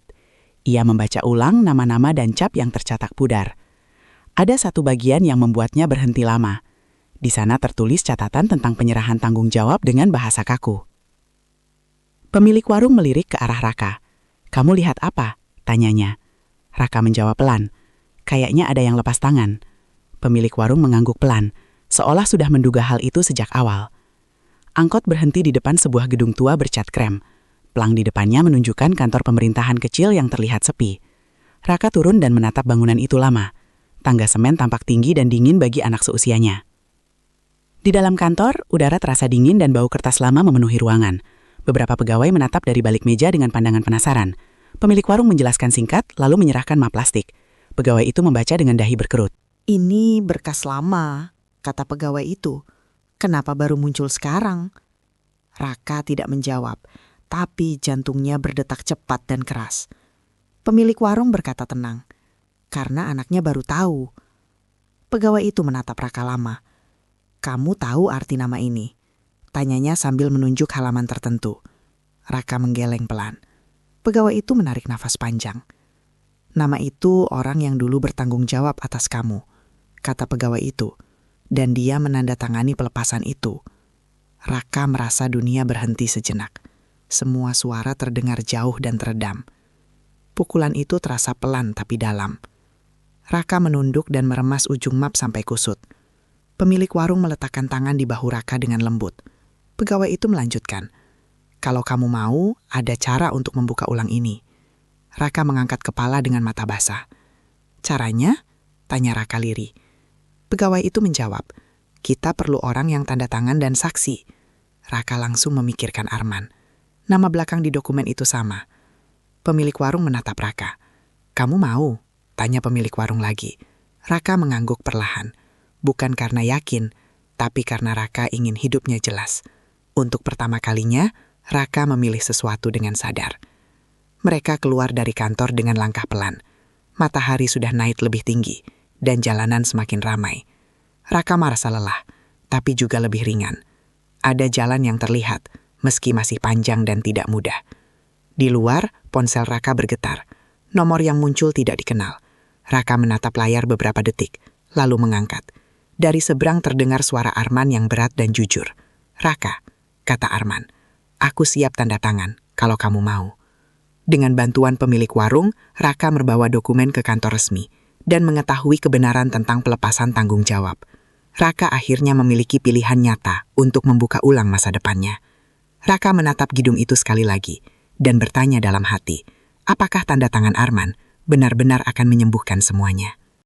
Ia membaca ulang nama-nama dan cap yang tercetak pudar. Ada satu bagian yang membuatnya berhenti lama. Di sana tertulis catatan tentang penyerahan tanggung jawab dengan bahasa kaku. Pemilik warung melirik ke arah Raka. "Kamu lihat apa?" tanyanya. Raka menjawab pelan. "Kayaknya ada yang lepas tangan." Pemilik warung mengangguk pelan, seolah sudah menduga hal itu sejak awal. Angkot berhenti di depan sebuah gedung tua bercat krem. Plang di depannya menunjukkan kantor pemerintahan kecil yang terlihat sepi. Raka turun dan menatap bangunan itu lama. Tangga semen tampak tinggi dan dingin bagi anak seusianya. Di dalam kantor, udara terasa dingin dan bau kertas lama memenuhi ruangan. Beberapa pegawai menatap dari balik meja dengan pandangan penasaran. Pemilik warung menjelaskan singkat, lalu menyerahkan map plastik. Pegawai itu membaca dengan dahi berkerut. "Ini berkas lama," kata pegawai itu. "Kenapa baru muncul sekarang?" Raka tidak menjawab, tapi jantungnya berdetak cepat dan keras. Pemilik warung berkata tenang, "Karena anaknya baru tahu." Pegawai itu menatap Raka lama. "Kamu tahu arti nama ini?" tanyanya sambil menunjuk halaman tertentu. Raka menggeleng pelan. Pegawai itu menarik nafas panjang. "Nama itu orang yang dulu bertanggung jawab atas kamu," kata pegawai itu, dan dia menandatangani pelepasan itu. Raka merasa dunia berhenti sejenak. Semua suara terdengar jauh dan teredam. Pukulan itu terasa pelan tapi dalam. Raka menunduk dan meremas ujung map sampai kusut. Pemilik warung meletakkan tangan di bahu Raka dengan lembut. Pegawai itu melanjutkan, "Kalau kamu mau, ada cara untuk membuka ulang ini." Raka mengangkat kepala dengan mata basah. "Caranya?" tanya Raka lirih. Pegawai itu menjawab, "Kita perlu orang yang tanda tangan dan saksi." Raka langsung memikirkan Arman. Nama belakang di dokumen itu sama. Pemilik warung menatap Raka. "Kamu mau?" tanya pemilik warung lagi. Raka mengangguk perlahan. Bukan karena yakin, tapi karena Raka ingin hidupnya jelas. Untuk pertama kalinya, Raka memilih sesuatu dengan sadar. Mereka keluar dari kantor dengan langkah pelan. Matahari sudah naik lebih tinggi, dan jalanan semakin ramai. Raka merasa lelah, tapi juga lebih ringan. Ada jalan yang terlihat, meski masih panjang dan tidak mudah. Di luar, ponsel Raka bergetar. Nomor yang muncul tidak dikenal. Raka menatap layar beberapa detik, lalu mengangkat. Dari seberang terdengar suara Arman yang berat dan jujur. "Raka," kata Arman, "aku siap tanda tangan kalau kamu mau." Dengan bantuan pemilik warung, Raka membawa dokumen ke kantor resmi dan mengetahui kebenaran tentang pelepasan tanggung jawab. Raka akhirnya memiliki pilihan nyata untuk membuka ulang masa depannya. Raka menatap gedung itu sekali lagi dan bertanya dalam hati, apakah tanda tangan Arman benar-benar akan menyembuhkan semuanya?